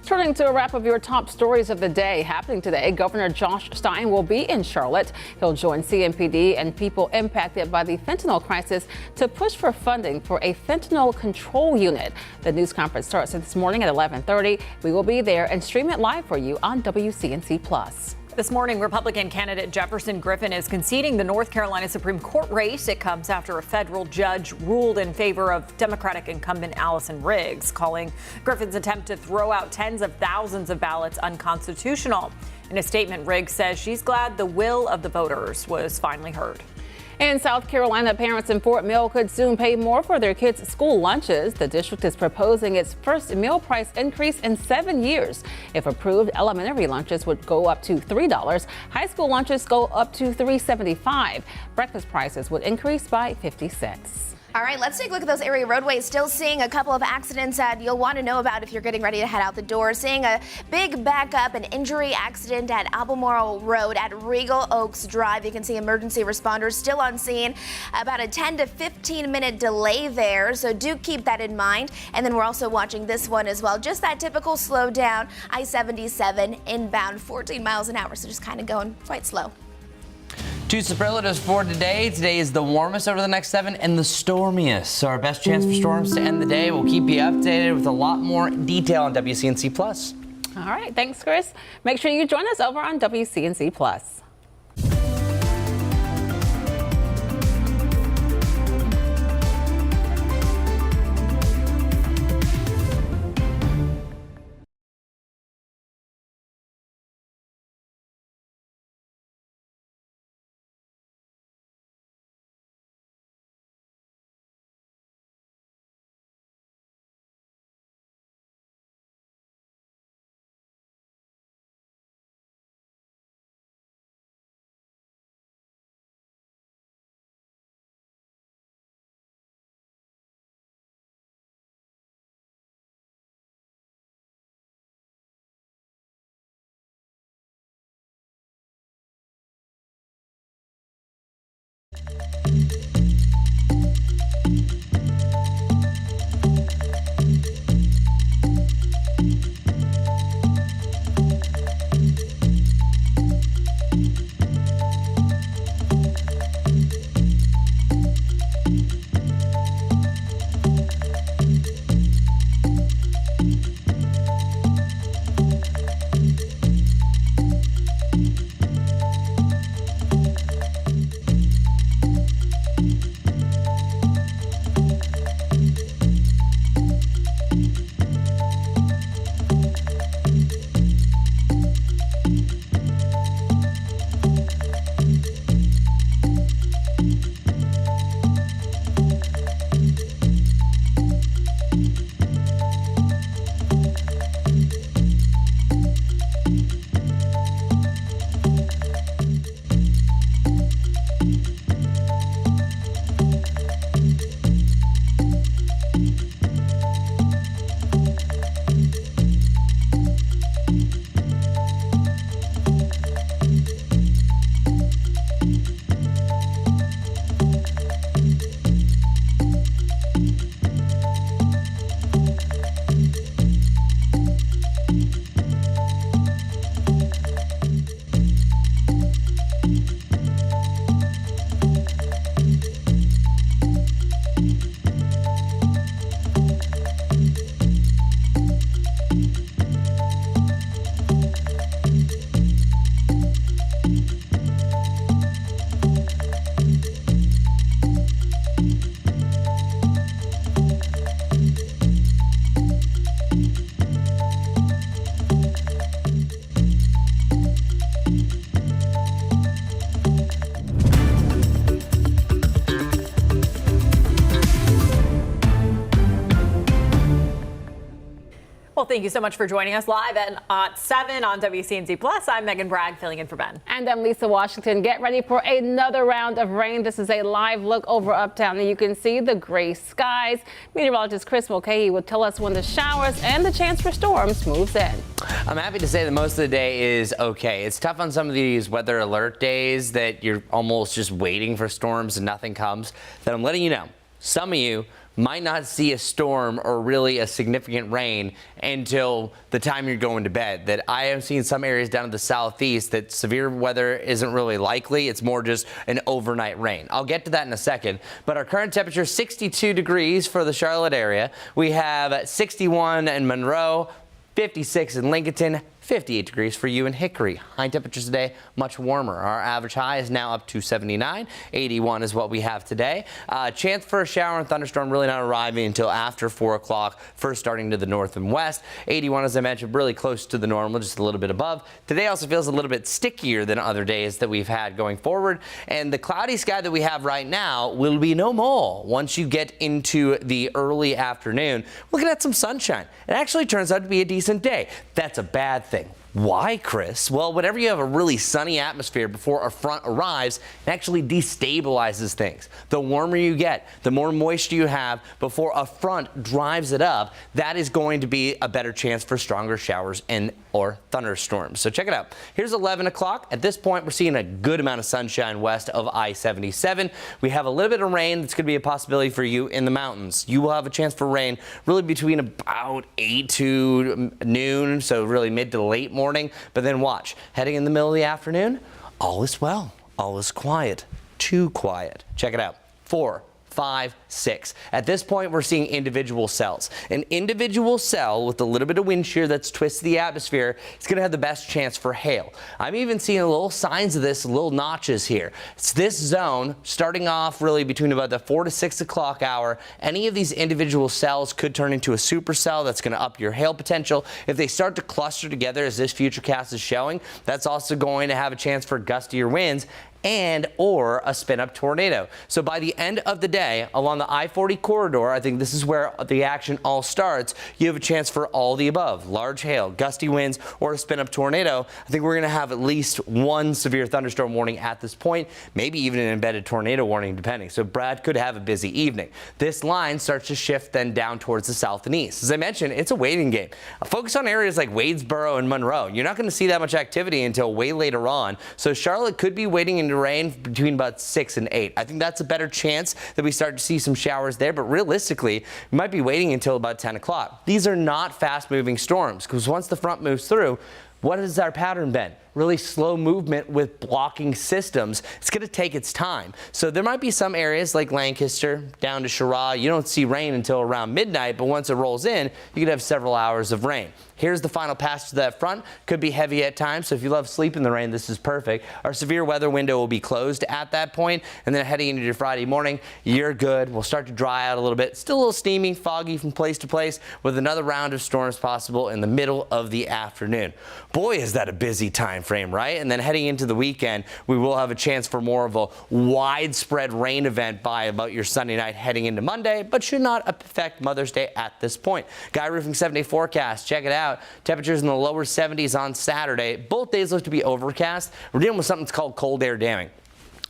Turning to a wrap of your top stories of the day happening today, Governor Josh Stein will be in Charlotte. He'll join CMPD and people impacted by the fentanyl crisis to push for funding for a fentanyl control unit. The news conference starts this morning at 11:30. We will be there and stream it live for you on WCNC Plus. This morning, Republican candidate Jefferson Griffin is conceding the North Carolina Supreme Court race. It comes after a federal judge ruled in favor of Democratic incumbent Allison Riggs, calling Griffin's attempt to throw out tens of thousands of ballots unconstitutional. In a statement, Riggs says she's glad the will of the voters was finally heard. In South Carolina, parents in Fort Mill could soon pay more for their kids' school lunches. The district is proposing its first meal price increase in 7 years. If approved, elementary lunches would go up to $3. High school lunches go up to $3.75. Breakfast prices would increase by 50 cents. All right, let's take a look at those area roadways. Still seeing a couple of accidents that you'll want to know about if you're getting ready to head out the door. Seeing a big backup, an injury accident at Albemarle Road at Regal Oaks Drive. You can see emergency responders still on scene. About a 10 to 15 minute delay there, so do keep that in mind. And then we're also watching this one as well. Just that typical slowdown, I-77 inbound, 14 miles an hour, so just kind of going quite slow. Two superlatives for today. Today is the warmest over the next 7 and the stormiest. So our best chance for storms to end the day. We'll keep you updated with a lot more detail on WCNC Plus. All right. Thanks, Chris. Make sure you join us over on WCNC Plus. Well, thank you so much for joining us live at 7 on WCNC Plus. I'm Megan Bragg filling in for Ben. And I'm Lisa Washington. Get ready for another round of rain. This is a live look over uptown, and you can see the gray skies. Meteorologist Chris Mulcahy will tell us when the showers and the chance for storms moves in. I'm happy to say that most of the day is okay. It's tough on some of these weather alert days that you're almost just waiting for storms and nothing comes. That I'm letting you know, some of you might not see a storm or really a significant rain until the time you're going to bed. That I have seen some areas down in the southeast that severe weather isn't really likely. It's more just an overnight rain. I'll get to that in a second. But our current temperature, 62 degrees for the Charlotte area. We have 61 in Monroe, 56 in Lincoln, 58 degrees for you in Hickory. High temperatures today, much warmer. Our average high is now up to 79. 81 is what we have today. Chance for a shower and thunderstorm really not arriving until after 4 o'clock, first starting to the north and west. 81, as I mentioned, really close to the normal, just a little bit above. Today also feels a little bit stickier than other days that we've had going forward. And the cloudy sky that we have right now will be no more once you get into the early afternoon. Looking at some sunshine. It actually turns out to be a decent day. That's a bad thing. Why, Chris? Well, whenever you have a really sunny atmosphere before a front arrives, it actually destabilizes things. The warmer you get, the more moisture you have before a front drives it up, that is going to be a better chance for stronger showers and or thunderstorms. So check it out. Here's 11 o'clock. At this point, we're seeing a good amount of sunshine west of I-77. We have a little bit of rain that's going to be a possibility for you in the mountains. You will have a chance for rain really between about 8 to noon, so really mid to late morning. But then watch, heading in the middle of the afternoon, all is well. All is quiet. Too quiet. Check it out. 4, 5, 6. At this point, we're seeing individual cells. An individual cell with a little bit of wind shear that's twisted the atmosphere is going to have the best chance for hail. I'm even seeing little signs of this, little notches here. It's this zone starting off really between about the 4 to 6 o'clock hour. Any of these individual cells could turn into a supercell that's going to up your hail potential. If they start to cluster together, as this futurecast is showing, that's also going to have a chance for gustier winds and or a spin-up tornado. So by the end of the day, along the I-40 corridor, I think this is where the action all starts, you have a chance for all the above. Large hail, gusty winds, or a spin-up tornado. I think we're going to have at least one severe thunderstorm warning at this point, maybe even an embedded tornado warning, depending. So Brad could have a busy evening. This line starts to shift then down towards the south and east. As I mentioned, it's a waiting game. Focus on areas like Wadesboro and Monroe. You're not going to see that much activity until way later on. So Charlotte could be waiting in rain between about 6 and 8. I think that's a better chance that we start to see some showers there, but realistically, we might be waiting until about 10 o'clock. These are not fast-moving storms, because once the front moves through, what has our pattern been? Really slow movement with blocking systems. It's going to take its time. So there might be some areas like Lancaster down to Charlotte. You don't see rain until around midnight, but once it rolls in, you could have several hours of rain. Here's the final pass to that front. Could be heavy at times, so if you love sleep in the rain, this is perfect. Our severe weather window will be closed at that point, and then heading into your Friday morning, you're good. We'll start to dry out a little bit. Still a little steamy, foggy from place to place, with another round of storms possible in the middle of the afternoon. Boy, is that a busy time frame, right? And then heading into the weekend, we will have a chance for more of a widespread rain event by about your Sunday night heading into Monday, but should not affect Mother's Day at this point. Guy Roofing 7-day forecast, check it out. Temperatures in the lower 70s on Saturday. Both days look to be overcast. We're dealing with something that's called cold air damming.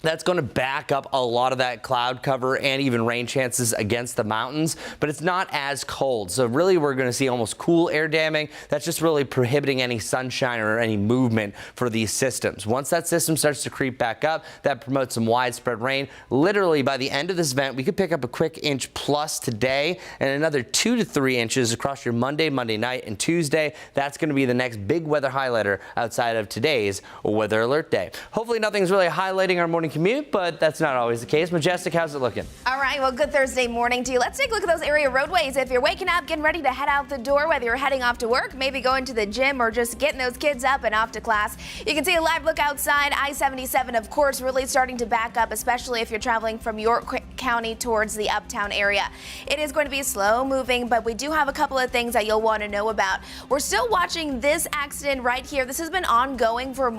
That's going to back up a lot of that cloud cover and even rain chances against the mountains, but it's not as cold. So really we're going to see almost cool air damming. That's just really prohibiting any sunshine or any movement for these systems. Once that system starts to creep back up, that promotes some widespread rain. Literally by the end of this event, we could pick up a quick inch plus today and another 2 to 3 inches across your Monday night, and Tuesday. That's going to be the next big weather highlighter outside of today's weather alert day. Hopefully nothing's really highlighting our morning commute, but that's not always the case. Majestic, how's it looking? All right, well, good Thursday morning to you. Let's take a look at those area roadways. If you're waking up, getting ready to head out the door, whether you're heading off to work, maybe going to the gym, or just getting those kids up and off to class, you can see a live look outside. I-77, of course, really starting to back up, especially if you're traveling from York County towards the uptown area. It is going to be slow moving, but we do have a couple of things that you'll want to know about. We're still watching this accident right here. This has been ongoing for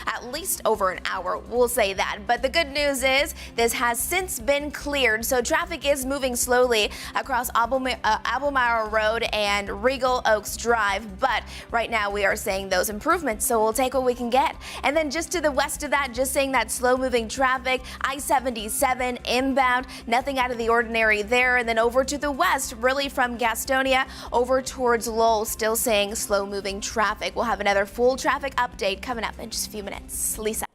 at least over an hour. We'll say that. But the good news is this has since been cleared, so traffic is moving slowly across Albemarle Road and Regal Oaks Drive. But right now we are seeing those improvements, so we'll take what we can get. And then just to the west of that, just seeing that slow moving traffic, I-77 inbound, nothing out of the ordinary there. And then over to the west, really from Gastonia over towards Lowell, still seeing slow moving traffic. We'll have another full traffic update coming up in just a few minutes. Lisa.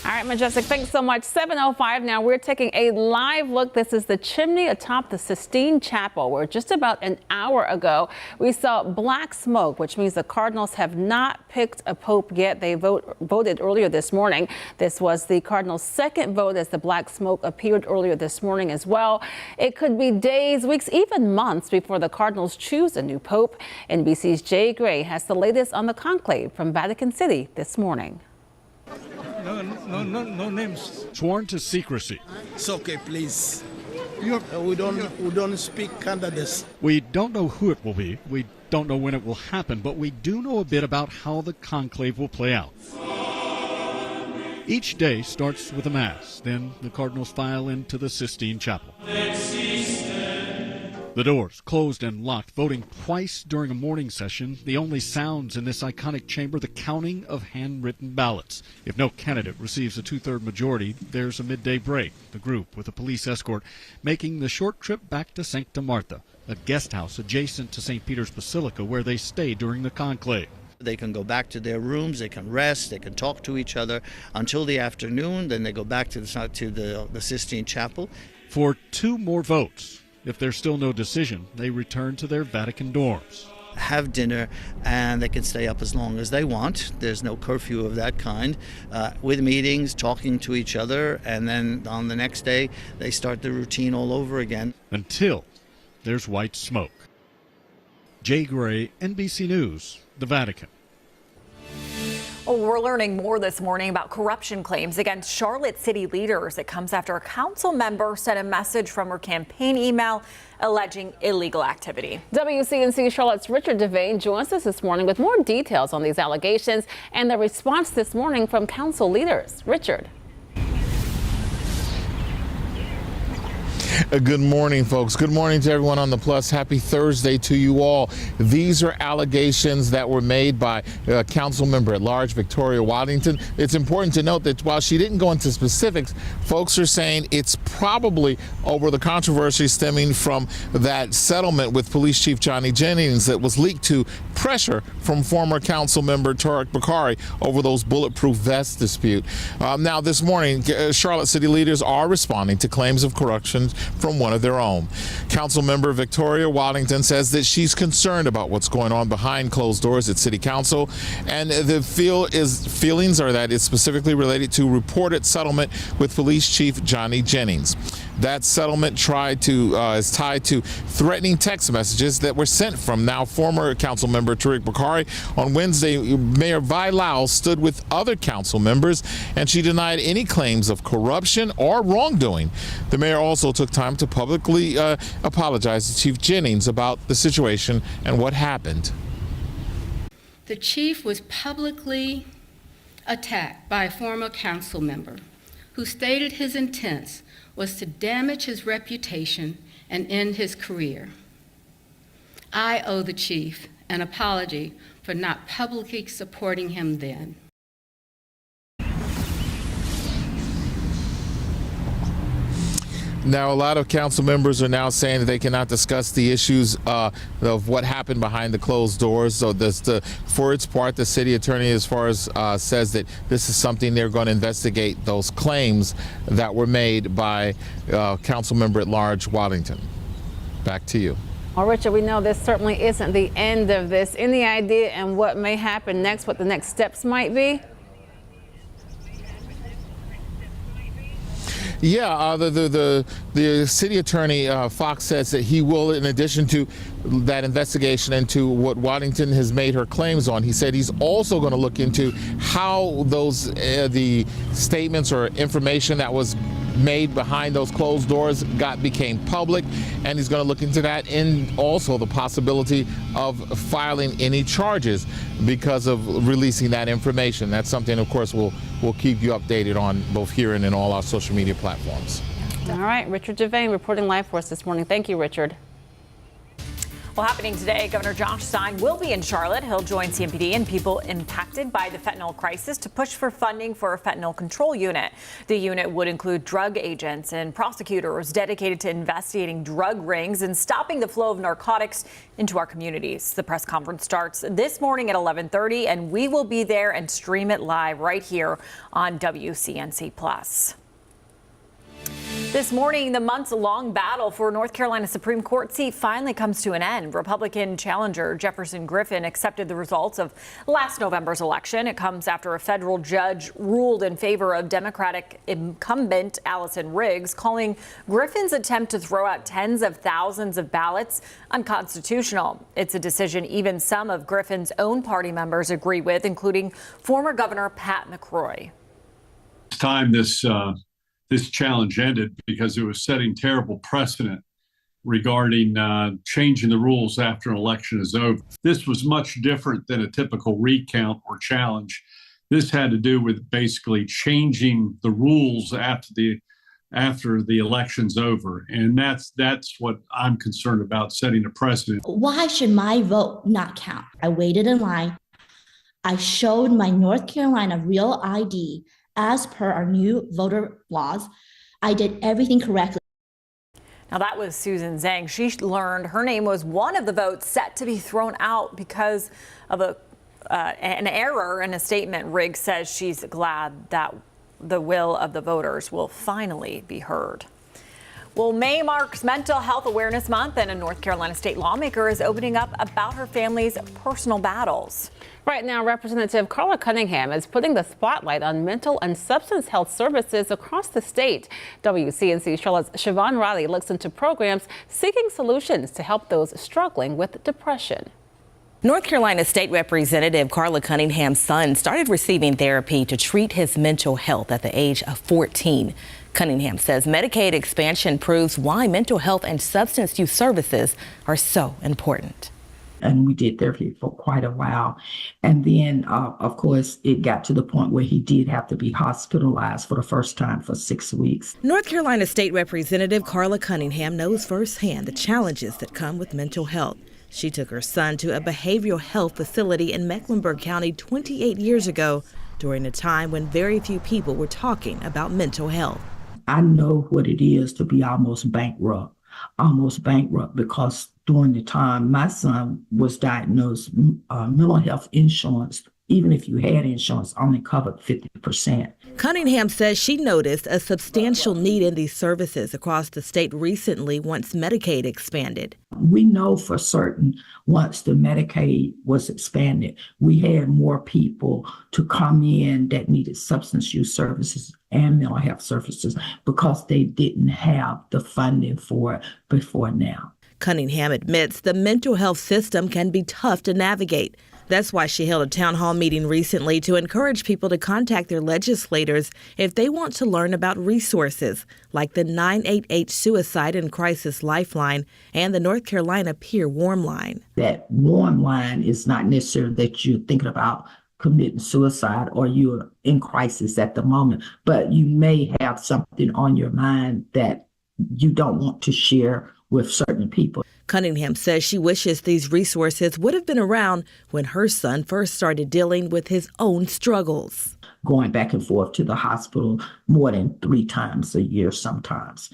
All right, Majestic, thanks so much. 7:05 now. We're taking a live look. This is the chimney atop the Sistine Chapel, where just about an hour ago we saw black smoke, which means the Cardinals have not picked a pope yet. They voted earlier this morning. This was the Cardinals' second vote as the black smoke appeared earlier this morning as well. It could be days, weeks, even months before the Cardinals choose a new pope. NBC's Jay Gray has the latest on the conclave from Vatican City this morning. No names. Sworn to secrecy. It's okay, please. We don't speak candidates. We don't know who it will be. We don't know when it will happen, but we do know a bit about how the conclave will play out. Each day starts with a mass. Then the Cardinals file into the Sistine Chapel. The doors closed and locked, voting twice during a morning session. The only sounds in this iconic chamber, the counting of handwritten ballots. If no candidate receives a two-third majority, there's a midday break. The group, with a police escort, making the short trip back to Sancta Martha, a guest house adjacent to St. Peter's Basilica where they stay during the conclave. They can go back to their rooms, they can rest, they can talk to each other until the afternoon. Then they go back to the Sistine Chapel. For two more votes. If there's still no decision, they return to their Vatican dorms. Have dinner, and they can stay up as long as they want. There's no curfew of that kind. With meetings, talking to each other, and then on the next day, they start the routine all over again. Until there's white smoke. Jay Gray, NBC News, the Vatican. Well, we're learning more this morning about corruption claims against Charlotte city leaders. It comes after a council member sent a message from her campaign email alleging illegal activity. WCNC Charlotte's Richard Devane joins us this morning with more details on these allegations and the response this morning from council leaders. Richard. Good morning, folks. Good morning to everyone on the Plus. Happy Thursday to you all. These are allegations that were made by council member at large Victoria Waddington. It's important to note that while she didn't go into specifics, folks are saying it's probably over the controversy stemming from that settlement with Police Chief Johnny Jennings that was leaked to pressure from former council member Tarek Bakari over those bulletproof vest dispute. Now, this morning, Charlotte city leaders are responding to claims of corruption from one of their own. Council member Victoria Waddington says that she's concerned about what's going on behind closed doors at City Council, and the feelings are that it's specifically related to reported settlement with Police Chief Johnny Jennings. That settlement is tied to threatening text messages that were sent from now former council member Tarek Bakari. On Wednesday, Mayor Vi Lau stood with other council members, and she denied any claims of corruption or wrongdoing. The mayor also took time to publicly apologize to Chief Jennings about the situation and what happened. The chief was publicly attacked by a former council member who stated his intent was to damage his reputation and end his career. I owe the chief an apology for not publicly supporting him then. Now, a lot of council members are now saying that they cannot discuss the issues of what happened behind the closed doors. So for its part, the city attorney, as far as says that this is something they're going to investigate, those claims that were made by council member at large Waddington. Back to you. Well, Richard, we know this certainly isn't the end of this. Any idea and what may happen next, what the next steps might be? Yeah, the city attorney, Fox, says that he will, in addition to that investigation into what Waddington has made her claims on, he said he's also going to look into how those the statements or information that was made behind those closed doors became public, and he's going to look into that, and also the possibility of filing any charges because of releasing that information. That's something, of course, we'll keep you updated on both here and in all our social media platforms. All right, Richard Devane reporting live for us this morning. Thank you, Richard. Well, happening today, Governor Josh Stein will be in Charlotte. He'll join CMPD and people impacted by the fentanyl crisis to push for funding for a fentanyl control unit. The unit would include drug agents and prosecutors dedicated to investigating drug rings and stopping the flow of narcotics into our communities. The press conference starts this morning at 11:30, and we will be there and stream it live right here on WCNC+. This morning, the months-long battle for North Carolina Supreme Court seat finally comes to an end. Republican challenger Jefferson Griffin accepted the results of last November's election. It comes after a federal judge ruled in favor of Democratic incumbent Allison Riggs, calling Griffin's attempt to throw out tens of thousands of ballots unconstitutional. It's a decision even some of Griffin's own party members agree with, including former Governor Pat McCrory. It's time this challenge ended because it was setting terrible precedent regarding changing the rules after an election is over. This was much different than a typical recount or challenge. This had to do with basically changing the rules after the election's over. And that's what I'm concerned about, setting a precedent. Why should my vote not count? I waited in line. I showed my North Carolina real ID as per our new voter laws. I did everything correctly. Now that was Susan Zhang. She learned her name was one of the votes set to be thrown out because of an error in a statement. Riggs says she's glad that the will of the voters will finally be heard. Well, May marks Mental Health Awareness Month, and a North Carolina state lawmaker is opening up about her family's personal battles. Right now, Representative Carla Cunningham is putting the spotlight on mental and substance health services across the state. WCNC Charlotte's Siobhan Riley looks into programs seeking solutions to help those struggling with depression. North Carolina State Representative Carla Cunningham's son started receiving therapy to treat his mental health at the age of 14. Cunningham says Medicaid expansion proves why mental health and substance use services are so important. And we did therapy for quite a while. And then, of course, it got to the point where he did have to be hospitalized for the first time for 6 weeks. North Carolina State Representative Carla Cunningham knows firsthand the challenges that come with mental health. She took her son to a behavioral health facility in Mecklenburg County 28 years ago during a time when very few people were talking about mental health. I know what it is to be almost bankrupt because during the time my son was diagnosed, mental health insurance, even if you had insurance, only covered 50%. Cunningham says she noticed a substantial need in these services across the state recently once Medicaid expanded. We know for certain once the Medicaid was expanded, we had more people to come in that needed substance use services and mental health services because they didn't have the funding for it before now. Cunningham admits the mental health system can be tough to navigate. That's why she held a town hall meeting recently to encourage people to contact their legislators if they want to learn about resources like the 988 Suicide and Crisis Lifeline and the North Carolina Peer Warm Line. That warm line is not necessarily that you're thinking about committing suicide or you're in crisis at the moment, but you may have something on your mind that you don't want to share with certain people. Cunningham says she wishes these resources would have been around when her son first started dealing with his own struggles. Going back and forth to the hospital more than 3 times a year sometimes.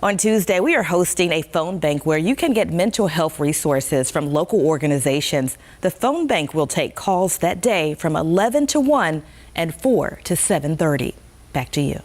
On Tuesday, we are hosting a phone bank where you can get mental health resources from local organizations. The phone bank will take calls that day from 11 to 1 and 4 to 7:30. Back to you.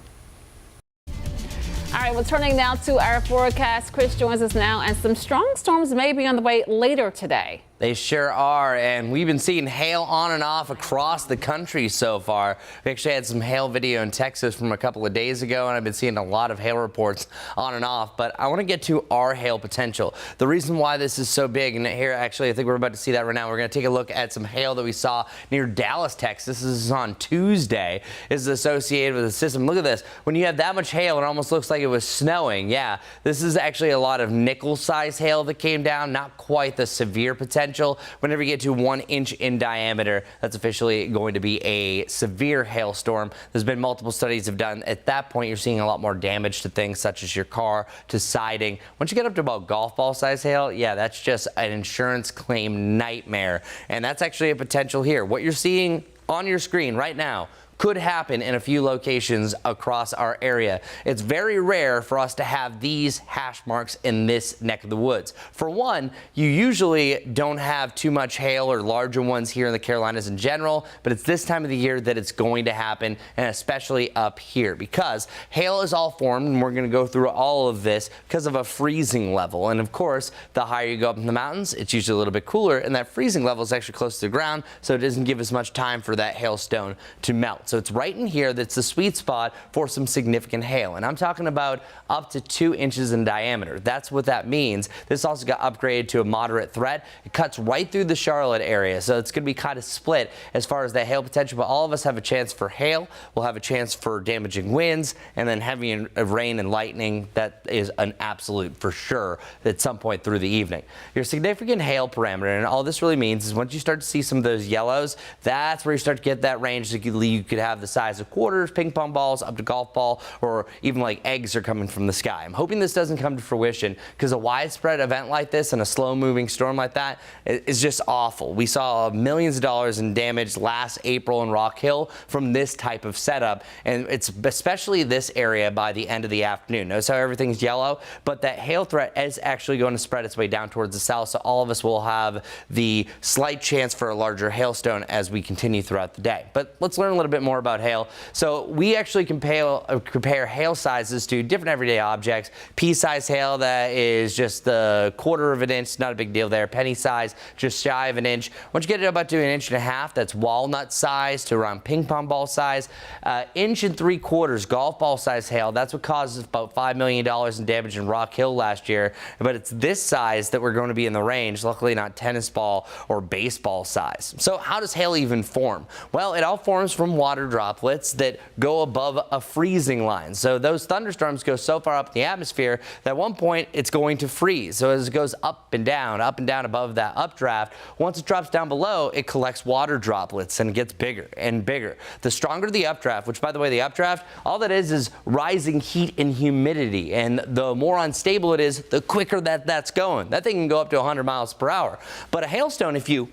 All right, well, turning now to our forecast. Chris joins us now, and some strong storms may be on the way later today. They sure are, and we've been seeing hail on and off across the country so far. We actually had some hail video in Texas from a couple of days ago, and I've been seeing a lot of hail reports on and off. But I want to get to our hail potential. The reason why this is so big, and here actually I think we're about to see that right now. We're going to take a look at some hail that we saw near Dallas, Texas. This is on Tuesday. This is associated with a system. Look at this. When you have that much hail, it almost looks like it was snowing. Yeah, this is actually a lot of nickel-sized hail that came down, not quite the severe potential. potential. Whenever you get to 1 inch in diameter, that's officially going to be a severe hailstorm. There's been multiple studies have done. At that point, you're seeing a lot more damage to things such as your car, to siding. Once you get up to about golf ball size hail, yeah, that's just an insurance claim nightmare. And that's actually a potential here. What you're seeing on your screen right now could happen in a few locations across our area. It's very rare for us to have these hash marks in this neck of the woods. For one, you usually don't have too much hail or larger ones here in the Carolinas in general, but it's this time of the year that it's going to happen, and especially up here, because hail is all formed, and we're going to go through all of this because of a freezing level. And of course, the higher you go up in the mountains, it's usually a little bit cooler, and that freezing level is actually close to the ground, so it doesn't give as much time for that hailstone to melt. So it's right in here that's the sweet spot for some significant hail. And I'm talking about up to 2 inches in diameter. That's what that means. This also got upgraded to a moderate threat. It cuts right through the Charlotte area. So it's going to be kind of split as far as the hail potential. But all of us have a chance for hail. We'll have a chance for damaging winds and then heavy rain and lightning. That is an absolute for sure at some point through the evening. Your significant hail parameter, and all this really means is once you start to see some of those yellows, that's where you start to get that range that you could have the size of quarters, ping pong balls, up to golf ball, or even like eggs are coming from the sky. I'm hoping this doesn't come to fruition because a widespread event like this and a slow moving storm like that is just awful. We saw millions of dollars in damage last April in Rock Hill from this type of setup, and it's especially this area by the end of the afternoon. Notice how everything's yellow, but that hail threat is actually going to spread its way down towards the south, so all of us will have the slight chance for a larger hailstone as we continue throughout the day. But let's learn a little bit more about hail. So we actually compare hail sizes to different everyday objects. Pea-size hail, that is just the 1/4 of an inch, not a big deal there. Penny size, just shy of an inch. Once you get it about to 1.5 inches, that's walnut size to around ping pong ball size. 1 3/4 inch golf ball size hail, that's what causes about $5 million in damage in Rock Hill last year. But it's this size that we're going to be in the range, luckily not tennis ball or baseball size. So how does hail even form? Well, it all forms from water droplets that go above a freezing line. So those thunderstorms go so far up in the atmosphere that at one point it's going to freeze. So as it goes up and down above that updraft, once it drops down below, it collects water droplets and gets bigger and bigger. The stronger the updraft, which by the way, the updraft, all that is rising heat and humidity. And the more unstable it is, the quicker that's going. That thing can go up to 100 miles per hour. But a hailstone, if you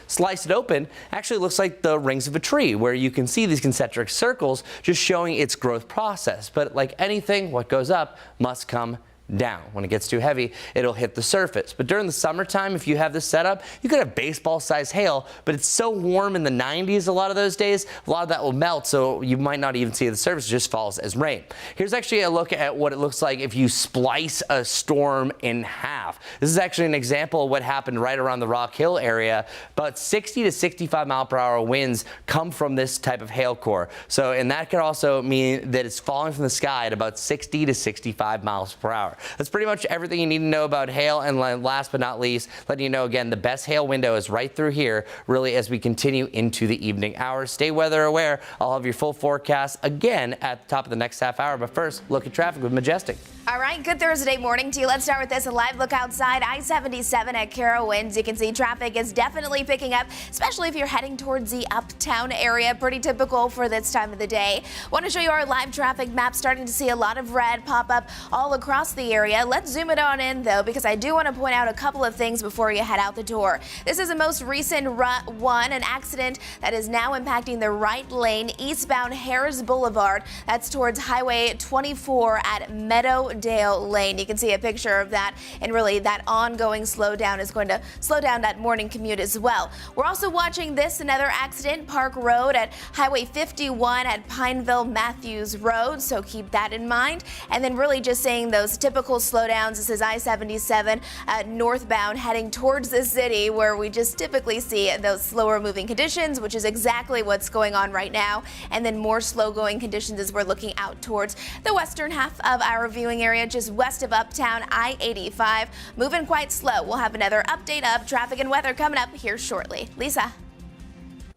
slice it open, actually looks like the rings of a tree, where you can see these concentric circles just showing its growth process. But like anything, what goes up must come down. When it gets too heavy, it'll hit the surface. But during the summertime, if you have this setup, you could have baseball-sized hail, but it's so warm in the 90s a lot of those days, a lot of that will melt, so you might not even see the surface. It just falls as rain. Here's actually a look at what it looks like if you splice a storm in half. This is actually an example of what happened right around the Rock Hill area. About 60 to 65 mile per hour winds come from this type of hail core. So, and that can also mean that it's falling from the sky at about 60 to 65 miles per hour. That's pretty much everything you need to know about hail. And last but not least, letting you know again, the best hail window is right through here, really, as we continue into the evening hours. Stay weather aware. I'll have your full forecast again at the top of the next half hour. But first, look at traffic with Majestic. All right, good Thursday morning to you. Let's start with this. A live look outside I-77 at Carowinds. You can see traffic is definitely picking up, especially if you're heading towards the uptown area. Pretty typical for this time of the day. Want to show you our live traffic map. Starting to see a lot of red pop up all across the area. Let's zoom it on in, though, because I do want to point out a couple of things before you head out the door. This is the most recent one, an accident that is now impacting the right lane eastbound Harris Boulevard. That's towards Highway 24 at Meadowdale Lane. You can see a picture of that, and really that ongoing slowdown is going to slow down that morning commute as well. We're also watching this, another accident, Park Road at Highway 51 at Pineville Matthews Road, so keep that in mind. And then really just seeing those typical slowdowns. This is I-77 northbound heading towards the city, where we just typically see those slower moving conditions, which is exactly what's going on right now. And then more slow going conditions as we're looking out towards the western half of our viewing area, just west of Uptown I-85. Moving quite slow. We'll have another update of traffic and weather coming up here shortly. Lisa.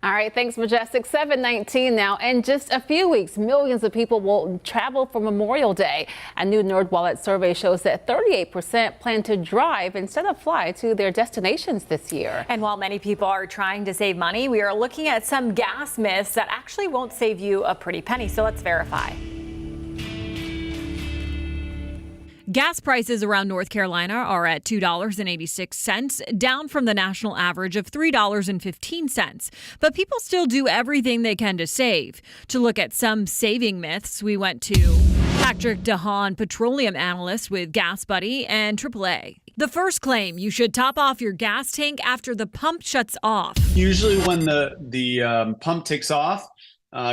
All right, thanks, Majestic. 7:19 now. In just a few weeks, millions of people will travel for Memorial Day. A new NerdWallet survey shows that 38% plan to drive instead of fly to their destinations this year. And while many people are trying to save money, we are looking at some gas myths that actually won't save you a pretty penny. So let's verify. Gas prices around North Carolina are at $2.86, down from the national average of $3.15. But people still do everything they can to save. To look at some saving myths, we went to Patrick DeHaan, petroleum analyst with Gas Buddy and AAA. The first claim, you should top off your gas tank after the pump shuts off. Usually when the pump takes off,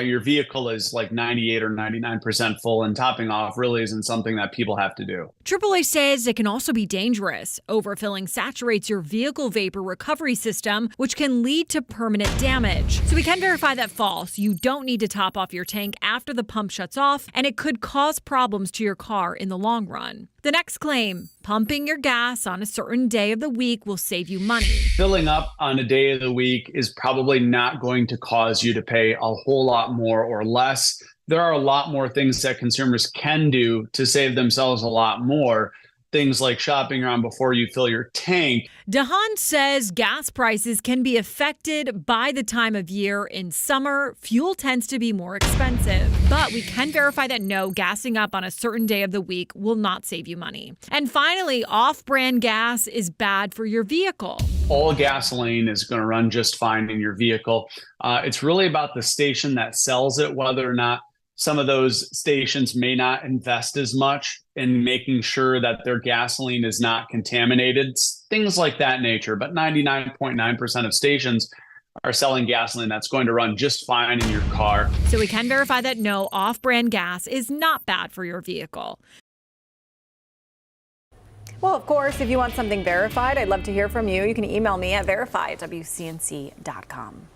your vehicle is like 98 or 99% full, and topping off really isn't something that people have to do. AAA says it can also be dangerous. Overfilling saturates your vehicle vapor recovery system, which can lead to permanent damage. So we can verify that false. You don't need to top off your tank after the pump shuts off, and it could cause problems to your car in the long run. The next claim, pumping your gas on a certain day of the week will save you money. Filling up on a day of the week is probably not going to cause you to pay a whole lot more or less. There are a lot more things that consumers can do to save themselves a lot more. Things like shopping around before you fill your tank. DeHaan says gas prices can be affected by the time of year. In summer, fuel tends to be more expensive. But we can verify that no, gassing up on a certain day of the week will not save you money. And finally, off-brand gas is bad for your vehicle. All gasoline is going to run just fine in your vehicle. It's really about the station that sells it, whether or not some of those stations may not invest as much in making sure that their gasoline is not contaminated, things like that nature. But 99.9% of stations are selling gasoline that's going to run just fine in your car. So we can verify that no, off-brand gas is not bad for your vehicle. Well, of course, if you want something verified, I'd love to hear from you. You can email me at verify@wcnc.com.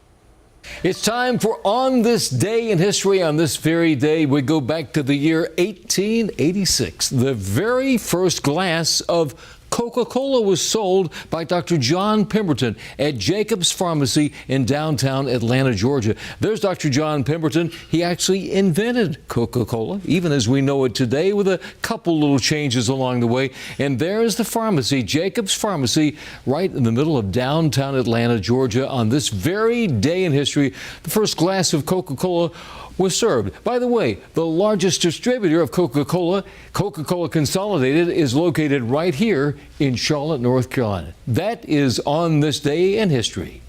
It's time for On This Day in History. On this very day, we go back to the year 1886. The very first glass of Coca-Cola was sold by Dr. John Pemberton at Jacob's Pharmacy in downtown Atlanta, Georgia. There's Dr. John Pemberton. He actually invented Coca-Cola, even as we know it today, with a couple little changes along the way. And there's the pharmacy, Jacob's Pharmacy, right in the middle of downtown Atlanta, Georgia. On this very day in history, the first glass of Coca-Cola was served. By the way, the largest distributor of Coca-Cola, Coca-Cola Consolidated, is located right here in Charlotte, North Carolina. That is On This Day in History.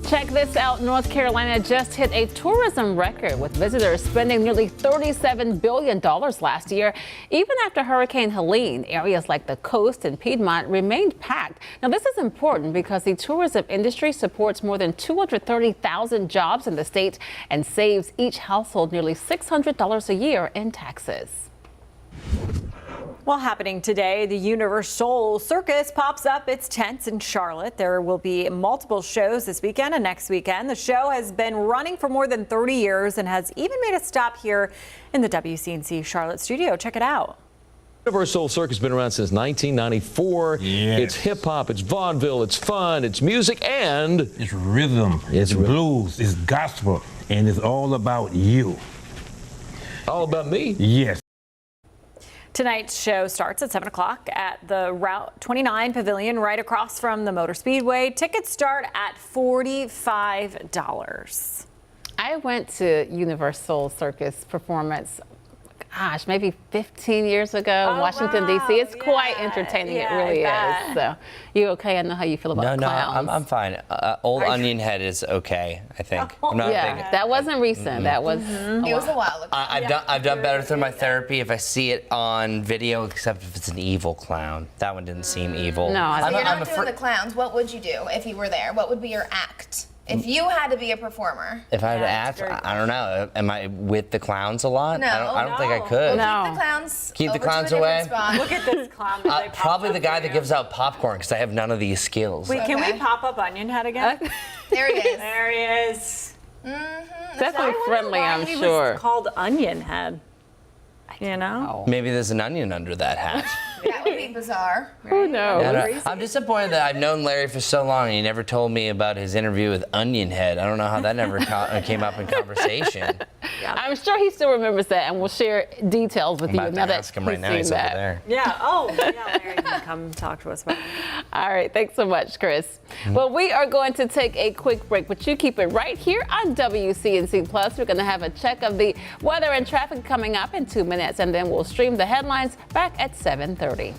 Check this out. North Carolina just hit a tourism record with visitors spending nearly $37 billion last year. Even after Hurricane Helene, areas like the coast and Piedmont remained packed. Now, this is important because the tourism industry supports more than 230,000 jobs in the state and saves each household nearly $600 a year in taxes. Well, happening today, the Universal Circus pops up its tents in Charlotte. There will be multiple shows this weekend and next weekend. The show has been running for more than 30 years and has even made a stop here in the WCNC Charlotte studio. Check it out. Universal Circus has been around since 1994. Yes. It's hip hop, it's vaudeville, it's fun, it's music, and it's rhythm, it's blues, it's gospel, and it's all about you. All about me? Yes. Tonight's show starts at 7 o'clock at the Route 29 Pavilion right across from the Motor Speedway. Tickets start at $45. I went to Universal Circus performance, gosh, maybe 15 years ago in Washington, D.C. It's quite entertaining. It really is. So, you okay? I know how you feel about clowns. No, I'm fine. Old Onion Head is okay, I think. I'm not big. That wasn't recent. That was it was a while ago. I've done better through my therapy if I see it on video, except if it's an evil clown. That one didn't seem evil. No, so you're not doing the clowns. What would you do if you were there? What would be your act? If you had to be a performer. If I had to act, I don't know. Am I with the clowns a lot? No. I don't think I could. We'll keep the clowns. Keep the clowns away. Look at this clown. Probably the guy that gives out popcorn, because I have none of these skills. Wait, can we pop up Onion Head again? There he is. There he is. Definitely friendly, I'm He sure. was called Onion Head. You know? Maybe there's an onion under that hat. That would be bizarre. Who knows? Yeah, I'm disappointed that I've known Larry for so long and he never told me about his interview with Onion Head. I don't know how that never came up in conversation. I'm sure he still remembers that and will share details with I'm you. about Now to that ask him right he's now. He's seen over that. there. Yeah. Oh, yeah. Larry can come talk to us about it. All right. Thanks so much, Chris. Well, we are going to take a quick break, but you keep it right here on WCNC Plus. We're going to have a check of the weather and traffic coming up in 2 minutes, and then we'll stream the headlines back at 7:30.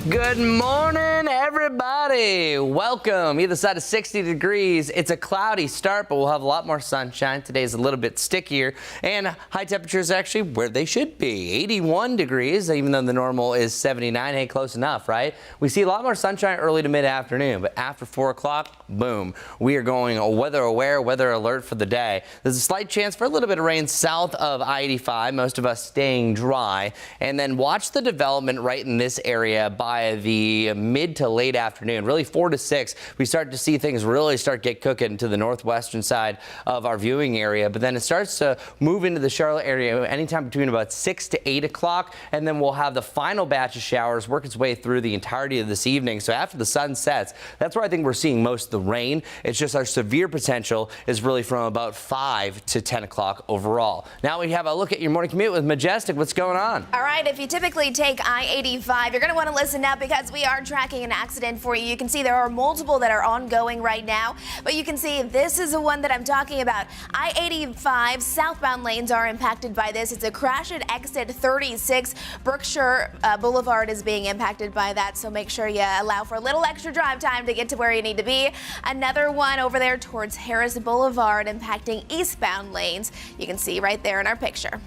Good morning, everybody. Welcome. Either side of 60 degrees. It's a cloudy start, but we'll have a lot more sunshine. Today's a little bit stickier, and high temperatures actually where they should be. 81 degrees, even though the normal is 79. Hey, close enough, right? We see a lot more sunshine early to mid-afternoon, but after 4 o'clock, boom, we are going weather aware, weather alert for the day. There's a slight chance for a little bit of rain south of I-85, most of us staying dry, and then watch the development right in this area by the mid to late afternoon, really 4 to 6. We start to see things really start get cooking to the northwestern side of our viewing area, but then it starts to move into the Charlotte area anytime between about 6 to 8 o'clock, and then we'll have the final batch of showers work its way through the entirety of this evening. So after the sun sets, that's where I think we're seeing most of the rain. It's just our severe potential is really from about 5 to 10 o'clock overall. Now we have a look at your morning commute with Majestic. What's going on? All right, if you typically take I-85, you're going to want to listen up because we are tracking an accident for you. You can see there are multiple that are ongoing right now, but you can see this is the one that I'm talking about. I-85 southbound lanes are impacted by this. It's a crash at exit 36. Brookshire Boulevard is being impacted by that, so make sure you allow for a little extra drive time to get to where you need to be. Another one over there towards Harris Boulevard impacting eastbound lanes. You can see right there in our picture.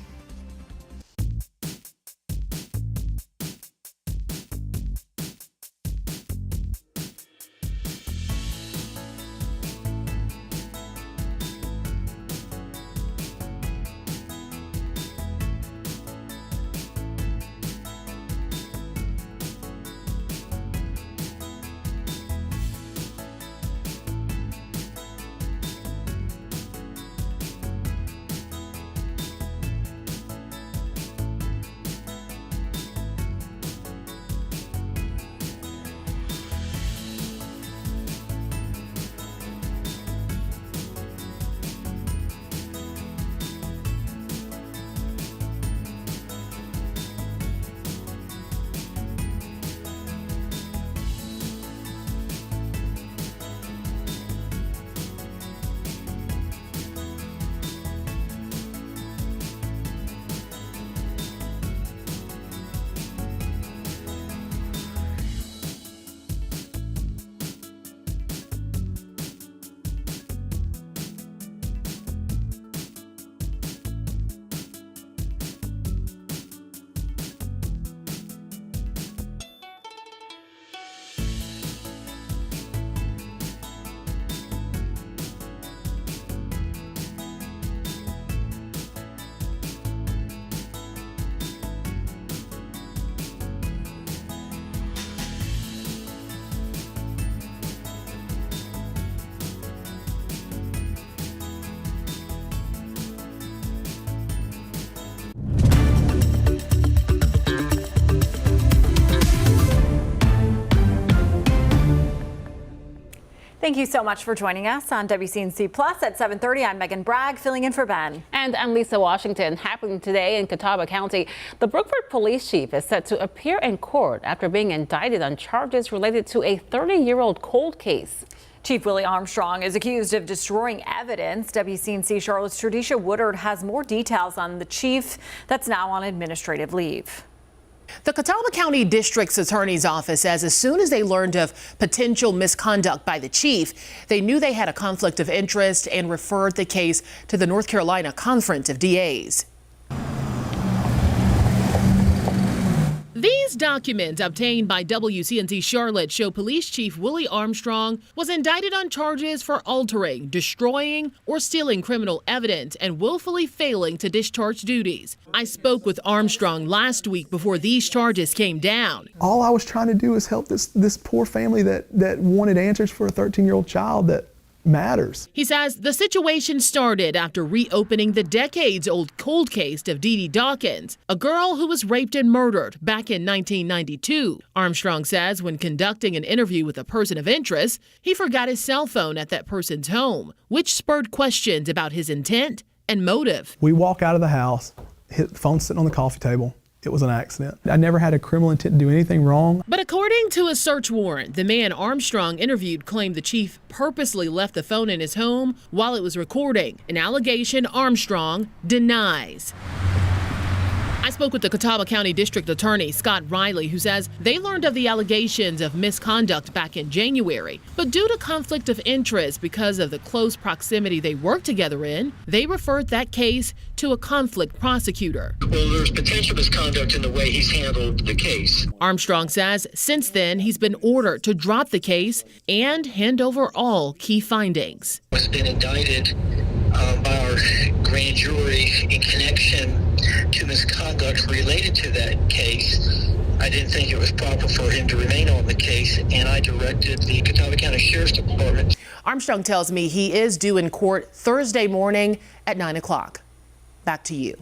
Thank you so much for joining us on WCNC Plus at 7:30. I'm Megan Bragg, filling in for Ben. And I'm Lisa Washington. Happening today in Catawba County, the Brookford police chief is set to appear in court after being indicted on charges related to a 30-year-old cold case. Chief Willie Armstrong is accused of destroying evidence. WCNC Charlotte's Tradisha Woodard has more details on the chief that's now on administrative leave. The Catawba County District's Attorney's Office says as soon as they learned of potential misconduct by the chief, they knew they had a conflict of interest and referred the case to the North Carolina Conference of DAs. These documents obtained by WCNC Charlotte show Police Chief Willie Armstrong was indicted on charges for altering, destroying, or stealing criminal evidence and willfully failing to discharge duties. I spoke with Armstrong last week before these charges came down. All I was trying to do is help this poor family that wanted answers for a 13-year-old child that matters. He says the situation started after reopening the decades-old cold case of Dee Dee Dawkins, a girl who was raped and murdered back in 1992. Armstrong says when conducting an interview with a person of interest, he forgot his cell phone at that person's home, which spurred questions about his intent and motive. We walk out of the house, the phone's sitting on the coffee table. It was an accident. I never had a criminal intent to do anything wrong. But according to a search warrant, the man Armstrong interviewed claimed the chief purposely left the phone in his home while it was recording, an allegation Armstrong denies. I spoke with the Catawba County District Attorney, Scott Riley, who says they learned of the allegations of misconduct back in January. But due to conflict of interest because of the close proximity they worked together in, they referred that case to a conflict prosecutor. Well, there's potential misconduct in the way he's handled the case. Armstrong says since then he's been ordered to drop the case and hand over all key findings. He's been indicted by our grand jury in connection to misconduct related to that case. I didn't think it was proper for him to remain on the case, and I directed the Catawba County Sheriff's Department. Armstrong tells me he is due in court Thursday morning at 9 o'clock. Back to you.